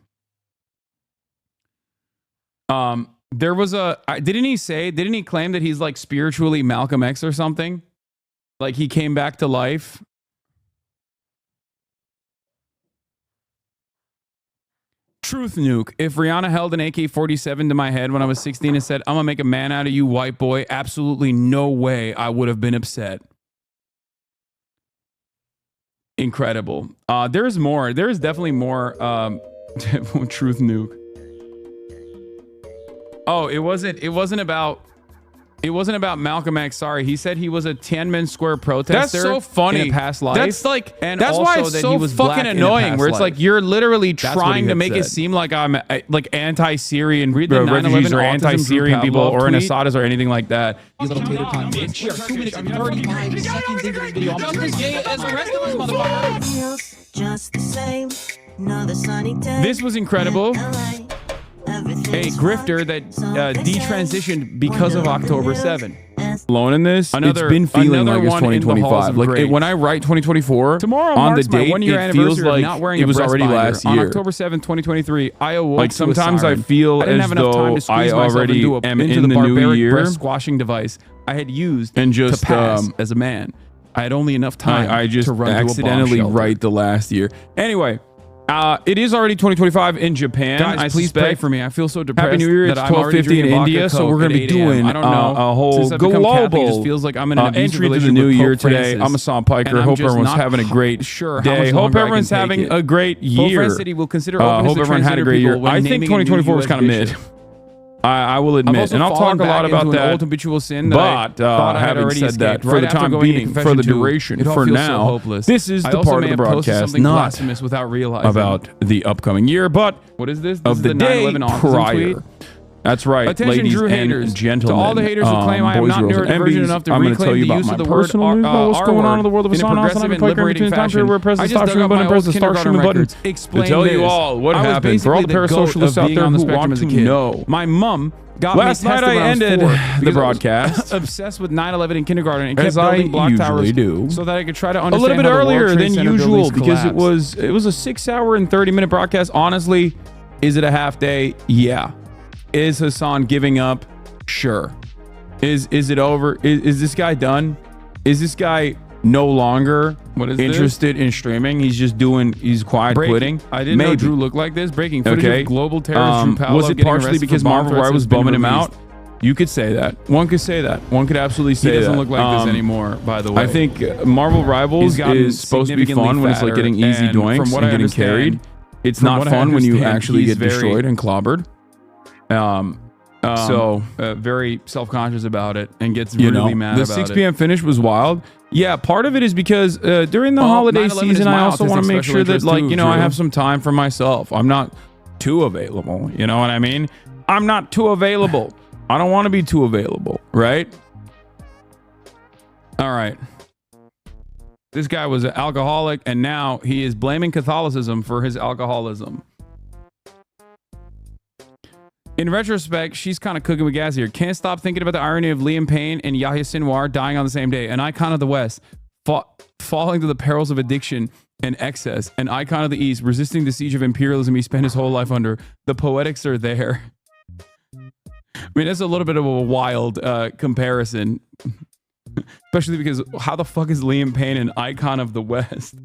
There was didn't he claim that he's like spiritually Malcolm X or something? Like he came back to life? Truth nuke. If Rihanna held an AK-47 to my head when I was 16 and said, I'm gonna make a man out of you, white boy, absolutely no way I would have been upset. Incredible. There's more. There's definitely more truth nuke. Oh, it wasn't about Malcolm X. Sorry, he said he was a Tiananmen Square protester. That's so funny. In a past life. That's like, and that's also why it's that so he was fucking black annoying. Where it's like you're literally trying to make it said. seem like I'm like anti-Syrian refugees or anti-Syrian people or an tweet. Assadis or anything like that. You little tater time bitch. We are 2 minutes and 35 seconds into this video. I'm just as gay as the rest of us, motherfucker. Feels just the same. Another sunny day. This was incredible. in LA. A Everything's grifter fine. that So they say, detransitioned because of wonder what the October news 7. is. Alone in this, Another- it's been feeling another like it's one in the halls 2025. of Like great. when I write 2024 Tomorrow on the marks my date, 1 year it feels anniversary of like not wearing it a was breast already binder. last On year. October 7th, 2023, I awoke Like to a sometimes I siren. feel I didn't as have enough time though to squeeze I myself already into am into in the the new barbaric year. breast squashing device I had used And just, to pass as a man. I had only enough time I just to run accidentally to a bomb write the last year. Anyway, it is already 2025 in Japan. Guys, I please suspect. pray for me. I feel so depressed. Happy New Year! that It's I'm already 12:50 in drinking vodka India, so Coke we're going at to be 8 a.m. doing I don't know. a whole Since I've become Catholic, it just global feels like I'm in an abusive entry to the relationship new with year Pope today. Francis. I'm Hassan Piker. And I'm Hope just everyone's not having a great sure how day. much Hope longer I can everyone's take having it. a great Pope year. Francis said he will consider opening Hope to everyone had a transgender great year. people when I think naming a new 2024 was US kind of mid. bishop. I will admit, and I'll talk a lot about that. Old habitual sin that But having said that, for the time being, for the duration, for now, this is the part of the broadcast not without realizing about the upcoming year, but what is this? Of the day prior. That's right, Attention, ladies Drew and haters. gentlemen. To all the haters who claim I am boys, not girls, and neurodivergent MBs, enough to I'm going to tell reclaim you the about use my of the word personal news about what's going on in the world of in a Hasan. progressive and liberating fashion. Where press the I just stop dug stream up button, my press old the start kindergarten stream button records. Explain to tell you this. all what I was happened. For all the basically the goat parasocialists of out being there on the who spectrum want as a to kid. know. My mom got Last me night tested I when was ended 4 the because I was broadcast obsessed with 9/11 in kindergarten and kept as I building block towers usually do, so that I could try to a understand little bit how the World earlier Trade than Center usual buildings because collapsed. it was a 6-hour and 30-minute broadcast. Honestly, is it a half day? Yeah. Is Hasan giving up? Sure. Is it over? Is this guy done? Is this guy no longer interested in streaming? He's quiet quitting. I didn't know Drew looked like this. Breaking footage of global terrorist Drew Powell was it partially because Marvel Ride was bumming him out? You could say that. One could say that. One could absolutely say that. He doesn't look like this anymore, by the way. I think Marvel Rivals is supposed to be fun when it's like getting easy doinks and getting carried. It's not fun when you actually get destroyed and clobbered. So very self-conscious about it and gets really mad about it. The 6 p.m. finish was wild. Yeah, part of it is because during the holiday season, I also want to make sure that, like, you know, I have some time for myself. I'm not too available. You know what I mean? I'm not too available. I don't want to be too available, right? All right. This guy was an alcoholic, and now he is blaming Catholicism for his alcoholism. In retrospect, she's kind of cooking with gas here. Can't stop thinking about the irony of Liam Payne and Yahya Sinwar dying on the same day. An icon of the West, falling to the perils of addiction and excess. An icon of the East, resisting the siege of imperialism he spent his whole life under. The poetics are there. I mean, that's a little bit of a wild comparison. Especially because how the fuck is Liam Payne an icon of the West?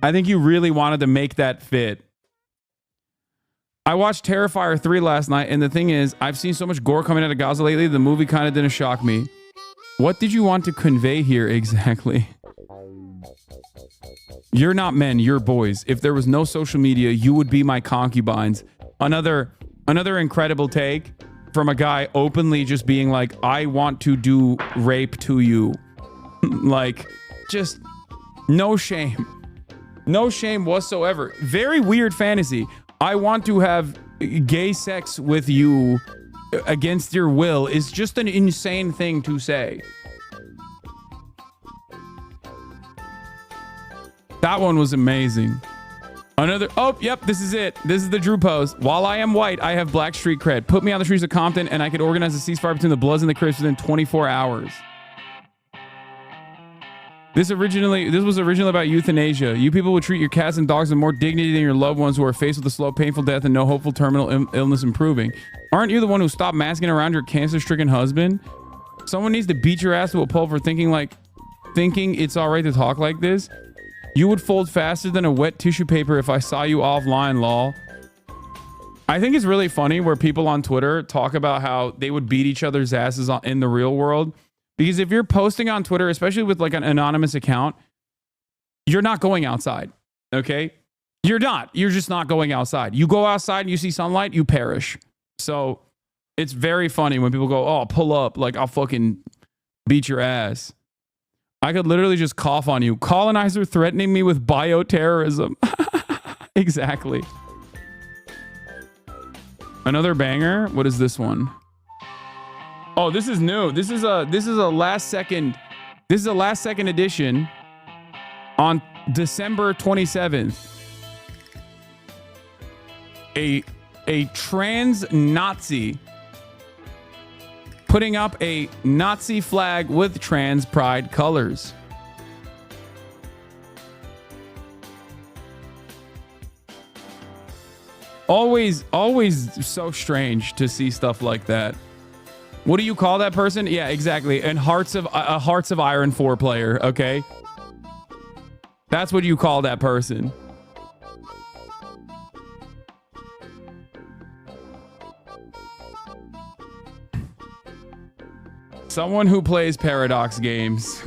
I think you really wanted to make that fit. I watched Terrifier 3 last night, and the thing is, I've seen so much gore coming out of Gaza lately, the movie kind of didn't shock me. What did you want to convey here exactly? You're not men, you're boys. If there was no social media, you would be my concubines. Another incredible take from a guy openly just being like, I want to do rape to you. Like, just no shame. No shame whatsoever. Very weird fantasy. I want to have gay sex with you against your will is just an insane thing to say. That one was amazing. Oh, yep, this is it. This is the Drew pose. While I am white, I have black street cred. Put me on the streets of Compton and I could organize a ceasefire between the Bloods and the Crips within 24 hours. This was originally about euthanasia. You people would treat your cats and dogs with more dignity than your loved ones who are faced with a slow, painful death and no hopeful terminal illness improving. Aren't you the one who stopped masking around your cancer-stricken husband? Someone needs to beat your ass to a pulp for thinking it's all right to talk like this. You would fold faster than a wet tissue paper if I saw you offline, lol. I think it's really funny where people on Twitter talk about how they would beat each other's asses in the real world. Because if you're posting on Twitter, especially with like an anonymous account, you're not going outside, okay? You're not. You're just not going outside. You go outside and you see sunlight, you perish. So it's very funny when people go, oh, pull up, like I'll fucking beat your ass. I could literally just cough on you. Colonizer threatening me with bioterrorism. Exactly. Another banger. What is this one? Oh, this is new. This is a last second edition on December 27th. A trans Nazi putting up a Nazi flag with trans pride colors. Always so strange to see stuff like that. What do you call that person? Yeah, exactly. And Hearts of Iron 4 player, okay? That's what you call that person. Someone who plays Paradox games.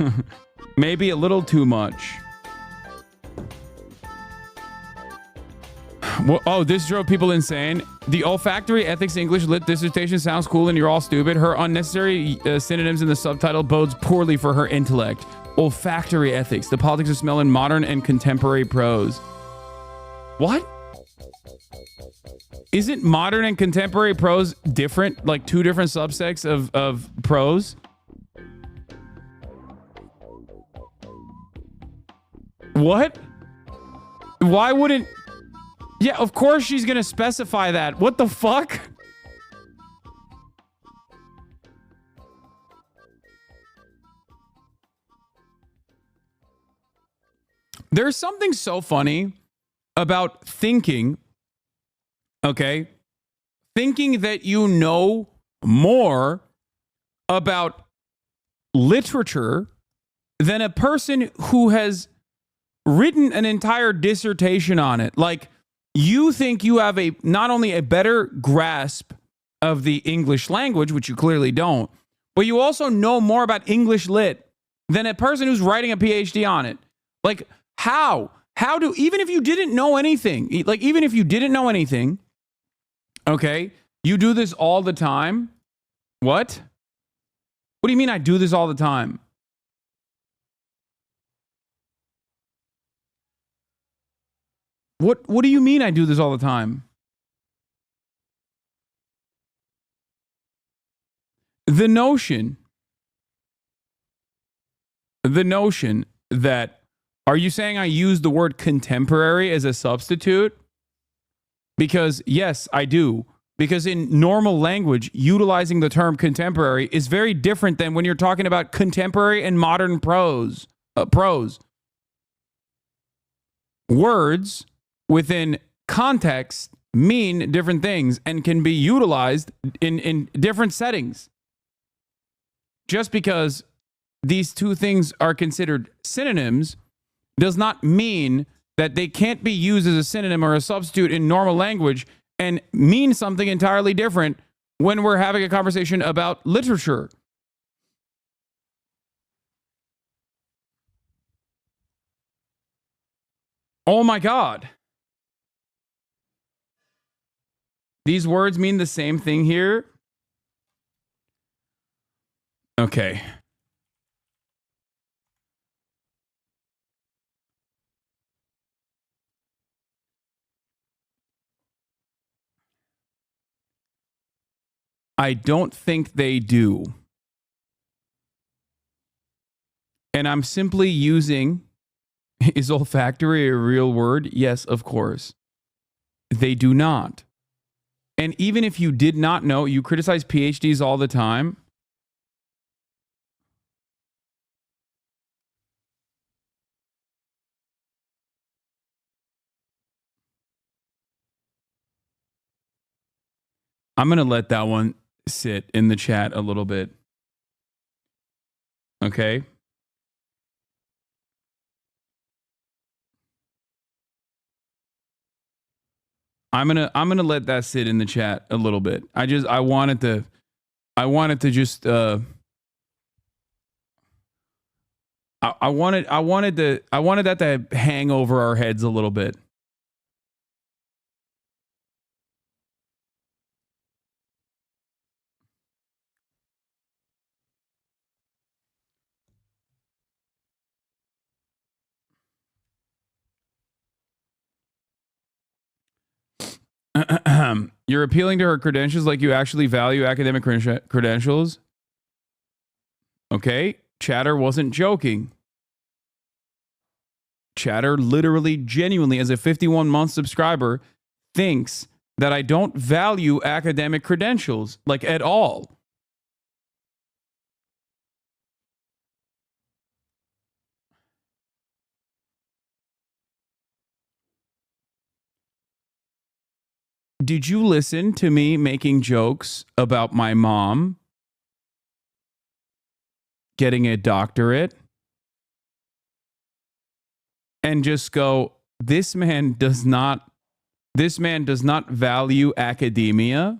Maybe a little too much. Well, oh, this drove people insane. The olfactory ethics English lit dissertation sounds cool and you're all stupid. Her unnecessary synonyms in the subtitle bodes poorly for her intellect. Olfactory ethics, the politics of smell in modern and contemporary prose. What? Isn't modern and contemporary prose different? Like two different subsects of prose? What? Why wouldn't... Yeah, of course she's gonna specify that. What the fuck? There's something so funny about thinking, okay? Thinking that you know more about literature than a person who has written an entire dissertation on it. Like, you think you have a not only a better grasp of the English language, which you clearly don't, but you also know more about English lit than a person who's writing a PhD on it. Like, how? How do, even if you didn't know anything, like, even if you didn't know anything, okay, you do this all the time? What? What do you mean I do this all the time? What do you mean I do this all the time? The notion that, are you saying I use the word contemporary as a substitute? Because yes, I do. Because in normal language, utilizing the term contemporary is very different than when you're talking about contemporary and modern prose. Words within context mean different things and can be utilized in different settings. Just because these two things are considered synonyms does not mean that they can't be used as a synonym or a substitute in normal language and mean something entirely different when we're having a conversation about literature. Oh my God. These words mean the same thing here. Okay. I don't think they do. And I'm simply using, is olfactory a real word? Yes, of course. They do not. And even if you did not know, you criticize PhDs all the time. I'm going to let that one sit in the chat a little bit. Okay? I'm going to let that sit in the chat a little bit. I wanted to just I wanted that to hang over our heads a little bit. You're appealing to her credentials like you actually value academic credentials. Okay, Chatter wasn't joking. Chatter literally, genuinely, as a 51-month subscriber, thinks that I don't value academic credentials, like, at all. Did you listen to me making jokes about my mom getting a doctorate and just go, this man does not value academia?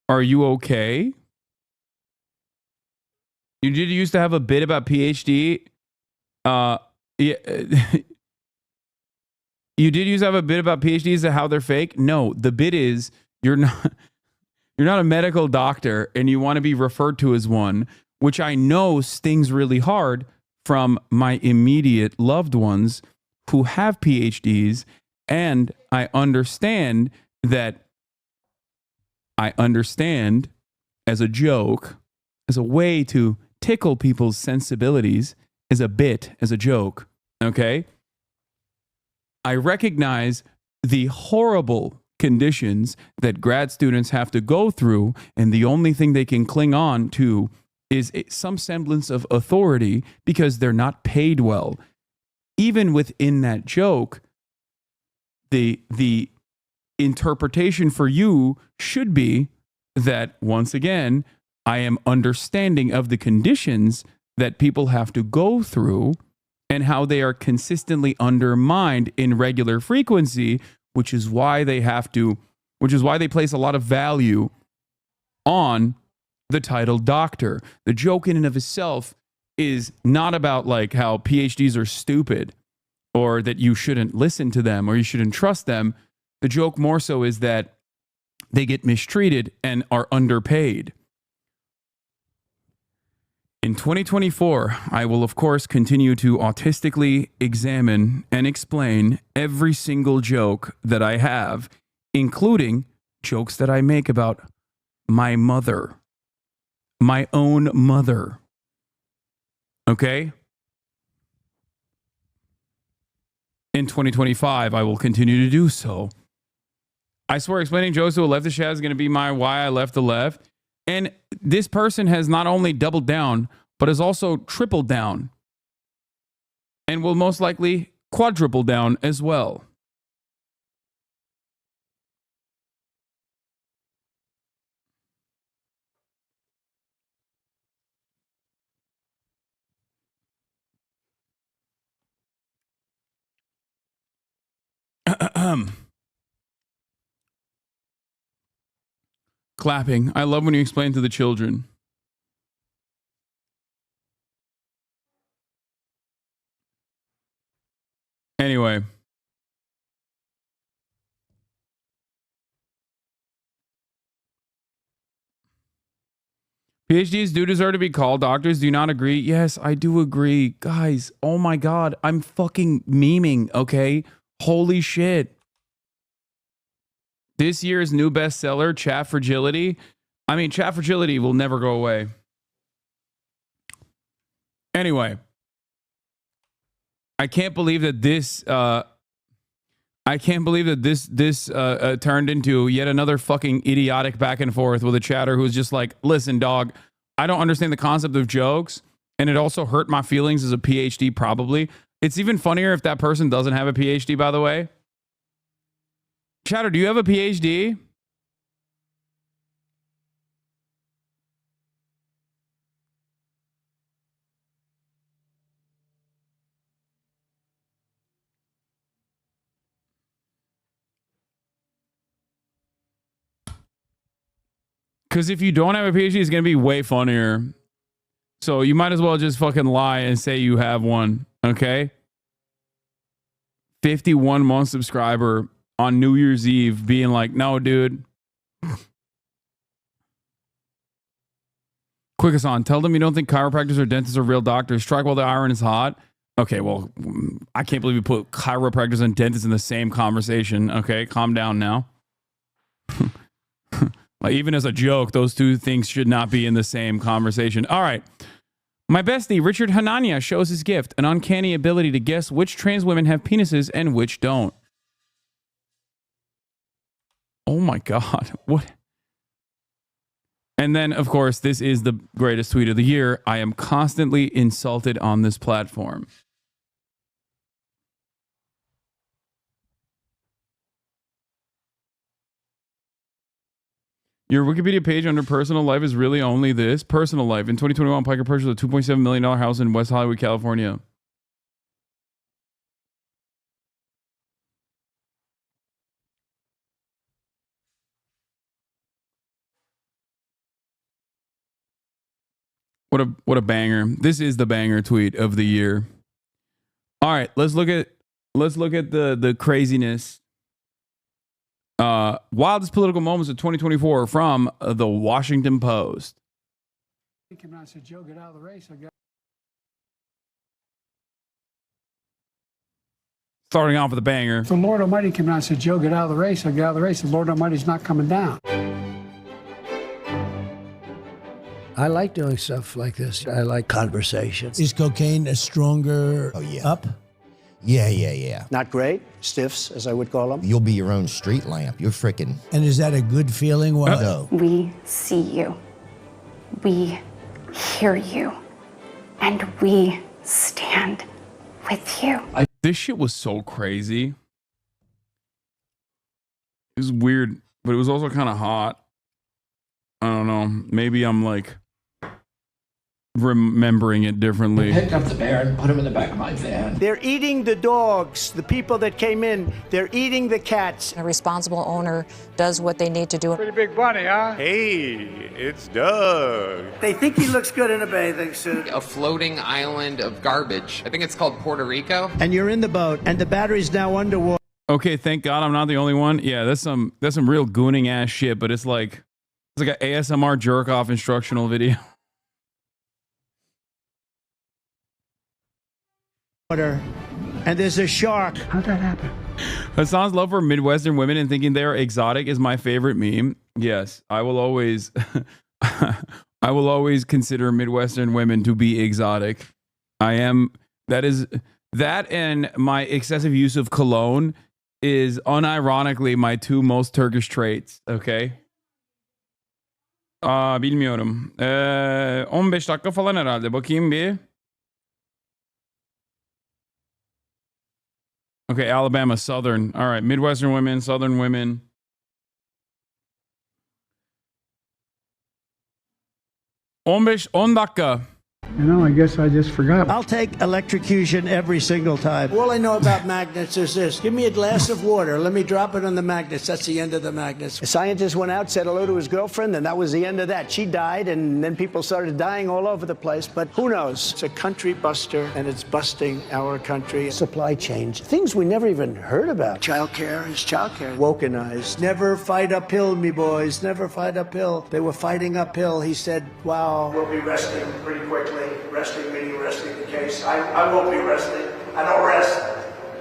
Are you okay? You did used to have a bit about PhD. Yeah. You did use to have a bit about PhDs and how they're fake. No, the bit is you're not a medical doctor and you want to be referred to as one, which I know stings really hard from my immediate loved ones who have PhDs. And I understand as a joke, as a way to tickle people's sensibilities, as a bit, as a joke. Okay. I recognize the horrible conditions that grad students have to go through, and the only thing they can cling on to is some semblance of authority because they're not paid well. Even within that joke, the interpretation for you should be that, once again, I am understanding of the conditions that people have to go through and how they are consistently undermined in regular frequency, which is why they place a lot of value on the title doctor. The joke in and of itself is not about like how PhDs are stupid or that you shouldn't listen to them or you shouldn't trust them. The joke more so is that they get mistreated and are underpaid. In 2024, I will, of course, continue to autistically examine and explain every single joke that I have, including jokes that I make about my mother, my own mother. Okay? In 2025, I will continue to do so. I swear, explaining jokes to a leftist chat is going to be my why I left the left. And this person has not only doubled down, but has also tripled down and will most likely quadruple down as well. Clapping. I love when you explain to the children. Anyway. PhDs do deserve to be called doctors. Do you not agree? Yes, I do agree. Guys, oh my God. I'm fucking memeing, okay? Holy shit. This year's new bestseller, Chat Fragility. I mean, Chat Fragility will never go away. Anyway. I can't believe that this turned into yet another fucking idiotic back and forth with a chatter who's just like, listen, dog, I don't understand the concept of jokes, and it also hurt my feelings as a PhD, probably. It's even funnier if that person doesn't have a PhD, by the way. Chatter, do you have a PhD? Because if you don't have a PhD, it's going to be way funnier. So you might as well just fucking lie and say you have one, okay? 51-month subscriber on New Year's Eve being like, no, dude. Quick Hasan, tell them you don't think chiropractors or dentists are real doctors. Strike while the iron is hot. Okay, well, I can't believe you put chiropractors and dentists in the same conversation. Okay, calm down now. Like, even as a joke, those two things should not be in the same conversation. All right. My bestie, Richard Hanania, shows his gift, an uncanny ability to guess which trans women have penises and which don't. Oh my God. What? And then, of course, this is the greatest tweet of the year. I am constantly insulted on this platform. Your Wikipedia page under personal life is really only this. Personal life. In 2021, Piker purchased a $2.7 million house in West Hollywood, California. What a banger. This is the banger tweet of the year. All right, let's look at let's look at the craziness. Wildest political moments of 2024 from the Washington Post. He came out and said, Joe, get out of the race. Starting off with a banger. The Lord Almighty came out and said, Joe, get out of the race. I get out of the race. The Lord Almighty's not coming down. I like doing stuff like this. I like conversations. Is cocaine a stronger up? Yeah. Not great. Stiffs, as I would call them. You'll be your own street lamp. You're freaking. And is that a good feeling? No. We see you. We hear you. And we stand with you. This shit was so crazy. It was weird, but it was also kind of hot. I don't know. Maybe I'm like remembering it differently. Picked up the bear and put him in the back of my van. They're eating the dogs. The people that came in, they're eating the cats. A responsible owner does what they need to do. Pretty big bunny, huh? Hey, it's Doug. They think he looks good in a bathing suit. A floating island of garbage. I think it's called Puerto Rico. And you're in the boat, and the battery's now underwater. Okay, thank God I'm not the only one. Yeah, that's some real gooning ass shit, but it's like an ASMR jerk off instructional video. And there's a shark. How'd that happen? Hasan's love for Midwestern women and thinking they're exotic is my favorite meme. Yes, I will always I will always consider Midwestern women to be exotic. That and my excessive use of cologne is unironically my two most Turkish traits, okay? Bilmiyorum. 15 dakika falan herhalde. Bakayım bir. Okay, Alabama, Southern. All right, Midwestern women, Southern women. On dakika. You know, I guess I just forgot. I'll take electrocution every single time. All I know about magnets is this. Give me a glass of water. Let me drop it on the magnets. That's the end of the magnets. A scientist went out, said hello to his girlfriend, and that was the end of that. She died, and then people started dying all over the place. But who knows? It's a country buster, and it's busting our country. Supply chain. Things we never even heard about. Childcare is childcare. Wokenized. Never fight uphill, me boys. Never fight uphill. They were fighting uphill. He said, wow. We'll be resting pretty quickly. Resting meaning resting the case. I won't be resting. I don't rest.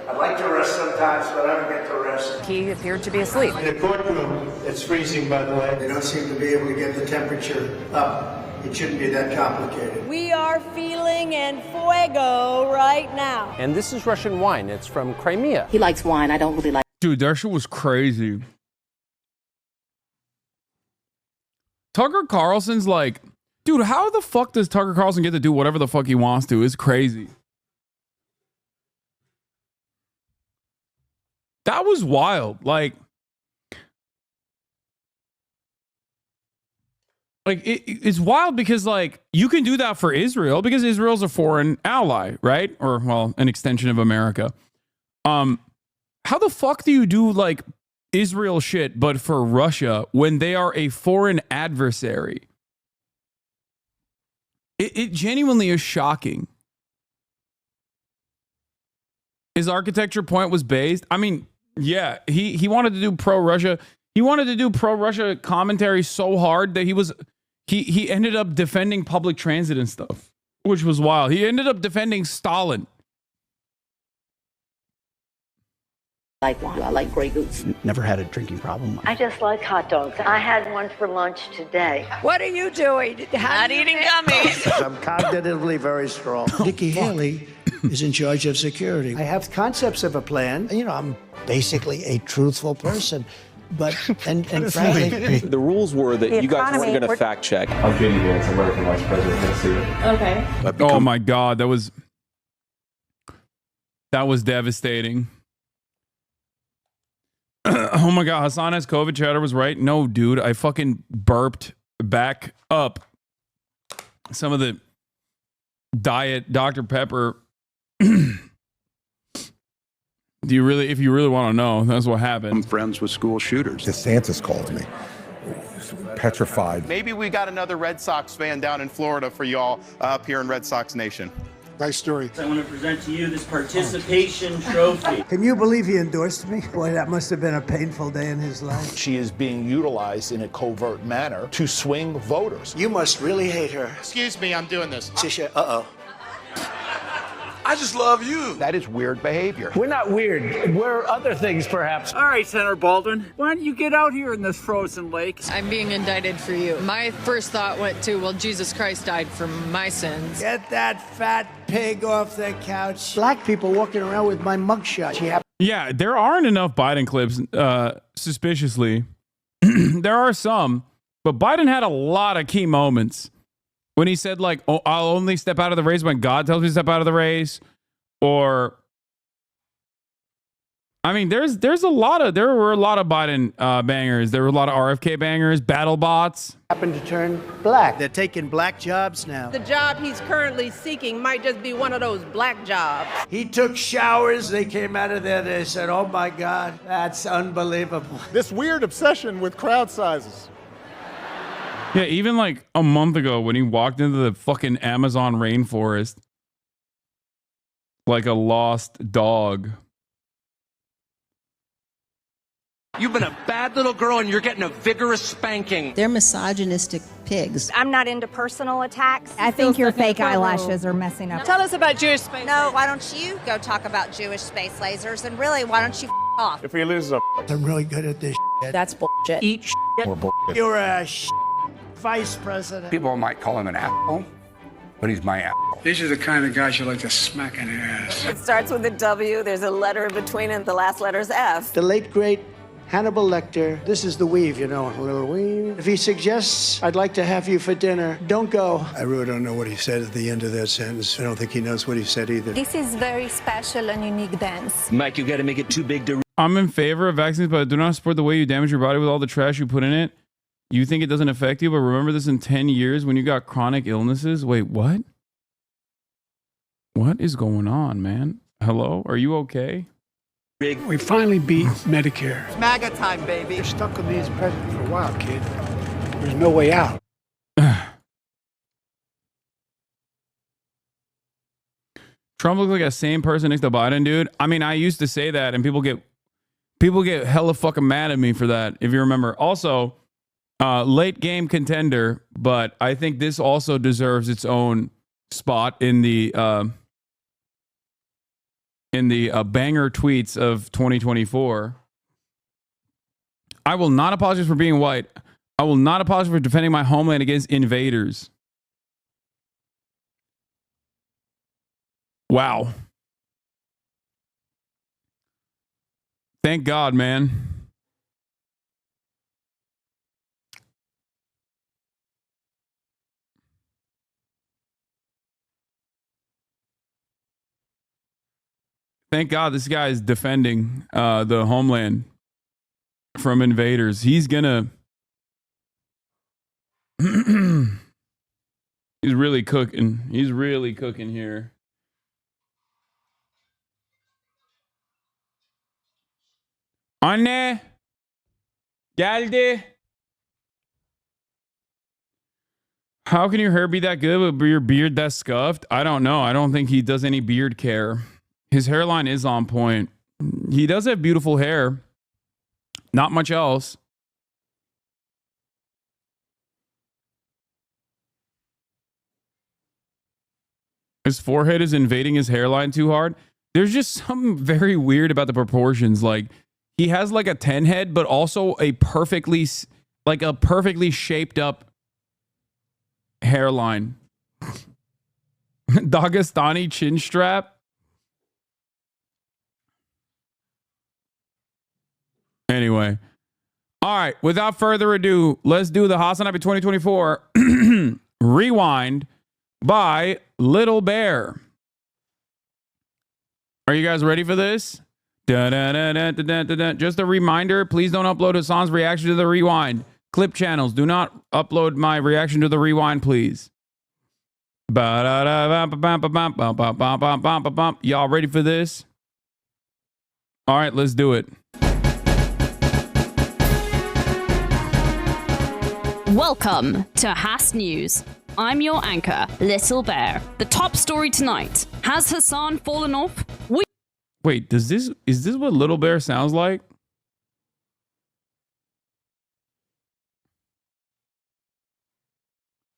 I like to rest sometimes, but I don't get to rest. He appeared to be asleep. In the courtroom, it's freezing, by the way. They don't seem to be able to get the temperature up. It shouldn't be that complicated. We are feeling en fuego right now. And this is Russian wine. It's from Crimea. He likes wine. I don't really like. Dude, that shit was crazy. Tucker Carlson's like, dude, how the fuck does Tucker Carlson get to do whatever the fuck he wants to? It's crazy. That was wild. Like it's wild because like you can do that for Israel because Israel's a foreign ally, right? Or well, an extension of America. How the fuck do you do like Israel shit but for Russia when they are a foreign adversary? It genuinely is shocking. His architecture point was based. I mean, yeah, he wanted to do pro-Russia. He wanted to do pro-Russia commentary so hard that he ended up defending public transit and stuff, which was wild. He ended up defending Stalin. I like Grey Goose. Never had a drinking problem. I just like hot dogs. I had one for lunch today. What are you doing? Not eating gummies. I'm cognitively very strong. Nikki Haley is in charge of security. I have concepts of a plan. You know, I'm basically a truthful person. But, and frankly... The rules were that you guys weren't going to fact check. I'm J.D. Vance. I'm running for Vice President. Good to see you. Okay. Oh my God, that was devastating. Oh my God, Hasan has COVID. Chatter was right. No, dude, I fucking burped back up some of the diet Dr. Pepper. If you really want to know, that's what happened. I'm friends with school shooters. DeSantis called me. Petrified. Maybe we got another Red Sox fan down in Florida for y'all up here in Red Sox Nation. Nice story. I want to present to you this participation trophy. Can you believe he endorsed me? Boy, that must have been a painful day in his life. She is being utilized in a covert manner to swing voters. You must really hate her. Excuse me, I'm doing this. Tisha, uh-oh. I just love you. That is weird behavior. We're not weird. We're other things, perhaps. All right, Senator Baldwin, why don't you get out here in this frozen lake? I'm being indicted for you. My first thought went to, well, Jesus Christ died for my sins. Get that fat pig off the couch. Black people walking around with my mugshot. Yeah, there aren't enough Biden clips, suspiciously. There are some, but Biden had a lot of key moments. When he said, like, oh, I'll only step out of the race when God tells me to step out of the race. Or, I mean, there were a lot of Biden bangers. There were a lot of RFK bangers, battle bots. Happen to turn black. They're taking black jobs now. The job he's currently seeking might just be one of those black jobs. He took showers. They came out of there. They said, oh, my God, that's unbelievable. This weird obsession with crowd sizes. Yeah, even like a month ago when he walked into the fucking Amazon rainforest like a lost dog. You've been a bad little girl and you're getting a vigorous spanking. They're misogynistic pigs. I'm not into personal attacks. I think your fake eyelashes are messing up. Tell us about Jewish space. No, why don't you go talk about Jewish space lasers? And really, why don't you off? If he loses I'm really good at this shit. That's bullshit. Eat shit. or bullshit. You're a vice president. People might call him an asshole, but he's my asshole. These are the kind of guys you like to smack in the ass. It starts with a W. There's a letter in between, and the last letter's F. The late, great Hannibal Lecter. This is the weave, you know, a little weave. If he suggests, I'd like to have you for dinner, don't go. I really don't know what he said at the end of that sentence. I don't think he knows what he said either. This is very special and unique dance. Mike, you gotta make it too big to... I'm in favor of vaccines, but I do not support the way you damage your body with all the trash you put in it. You think it doesn't affect you, but remember this in 10 years when you got chronic illnesses? Wait, what? What is going on, man? Hello? Are you okay? We finally beat Medicare. It's MAGA time, baby. You're stuck with me as president for a while, kid. There's no way out. Trump looks like a same person next to Biden, dude. I mean, I used to say that, and people get hella fucking mad at me for that, if you remember. Also, late game contender, but I think this also deserves its own spot in the banger tweets of 2024. I will not apologize for being white. I will not apologize for defending my homeland against invaders. Wow. Thank God, man. Thank God this guy is defending the homeland from invaders. He's gonna... He's really cooking. He's really cooking here. Anne. Geldi. How can your hair be that good but your beard that scuffed? I don't know. I don't think he does any beard care. His hairline is on point. He does have beautiful hair. Not much else. His forehead is invading his hairline too hard. There's just something very weird about the proportions. Like, he has like a 10 head, but also a perfectly shaped up hairline. Dagestani chin strap. Anyway. All right. Without further ado, let's do the HasanAbi 2024 Rewind by Little Bear. Are you guys ready for this? Just a reminder, please don't upload Hasan's reaction to the Rewind. Clip channels, do not upload my reaction to the Rewind, please. Y'all ready for this? All right, let's do it. Welcome to Haas News. I'm your anchor, Little Bear. The top story tonight. Has Hasan fallen off? Wait, is this what Little Bear sounds like?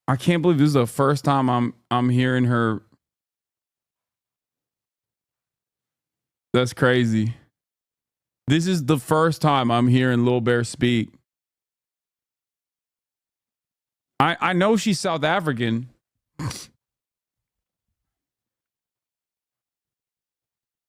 I can't believe this is the first time I'm hearing her. That's crazy. This is the first time I'm hearing Lil Bear speak. I know she's South African.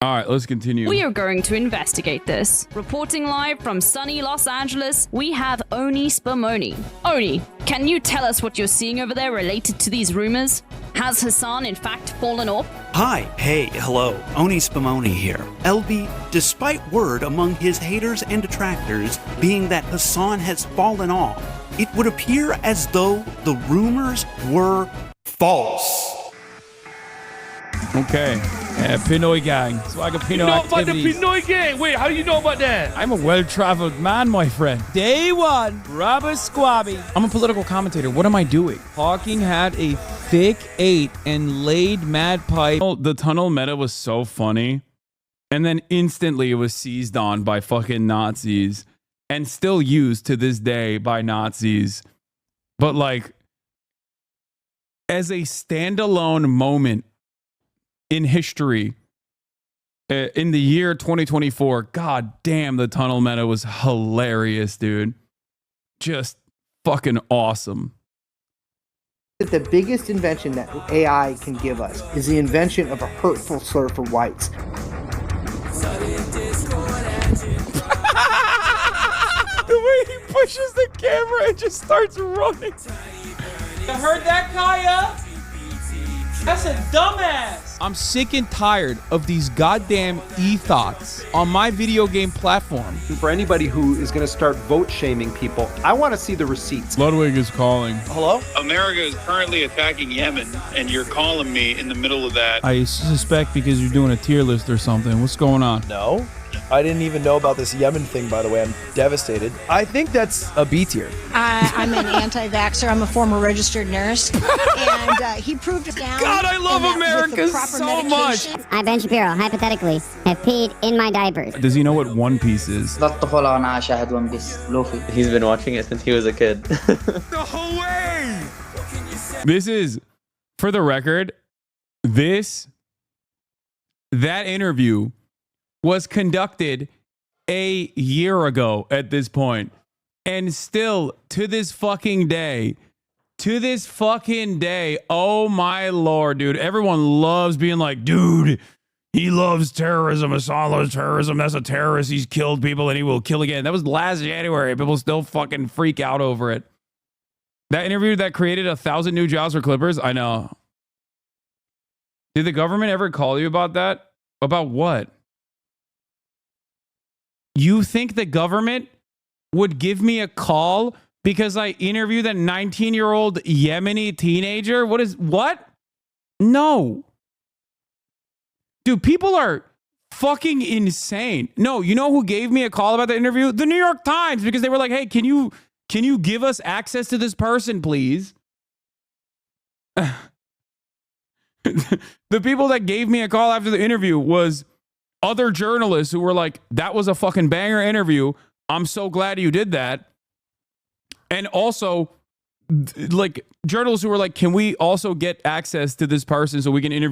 All right, let's continue. We are going to investigate this. Reporting live from sunny Los Angeles, we have Oni Spumoni. Oni, can you tell us what you're seeing over there related to these rumors? Has Hasan in fact fallen off? Hi, hey, hello, Oni Spumoni here. LB, despite word among his haters and detractors being that Hasan has fallen off, it would appear as though the rumors were false. Okay. Yeah, Pinoy gang. Swagger Pinoy You know about the activities. Pinoy gang? Wait, how do you know about that? I'm a well-traveled man, my friend. Day one, Robert Squabby. I'm a political commentator. What am I doing? Hawking had a thick 8 and laid mad pipe. Oh, the tunnel meta was so funny. And then instantly it was seized on by fucking Nazis and still used to this day by Nazis. But like, as a standalone moment in history, in the year 2024, god damn, the tunnel meta was hilarious, dude. Just fucking awesome. The biggest invention that AI can give us is the invention of a hurtful slur for whites. The way he pushes the camera and just starts running. You heard that, Kaya? That's a dumbass. I'm sick and tired of these goddamn e-thoughts on my video game platform. For anybody who is going to start vote shaming people, I want to see the receipts. Ludwig is calling. Hello? America is currently attacking Yemen, and you're calling me in the middle of that. I suspect because you're doing a tier list or something. What's going on? No. I didn't even know about this Yemen thing, by the way. I'm devastated. I think that's a B tier. I'm an anti-vaxxer. I'm a former registered nurse. And he proved it down. God, I love America so much. I, Ben Shapiro, hypothetically, have peed in my diapers. Does he know what One Piece is? He's been watching it since he was a kid. No way! This is, for the record, that interview was conducted a year ago at this point. And still, to this fucking day, oh my lord, dude. Everyone loves being like, dude, he loves terrorism. Hasan loves terrorism. That's a terrorist. He's killed people and he will kill again. That was last January. People still fucking freak out over it. That interview that created 1,000 new jobs for Clippers, I know. Did the government ever call you about that? About what? You think the government would give me a call because I interviewed that 19-year-old Yemeni teenager? What? No. Dude, people are fucking insane. No, you know who gave me a call about the interview? The New York Times, because they were like, hey, can you give us access to this person, please? The people that gave me a call after the interview was other journalists who were like, that was a fucking banger interview. I'm so glad you did that. And also, like, journalists who were like, can we also get access to this person so we can interview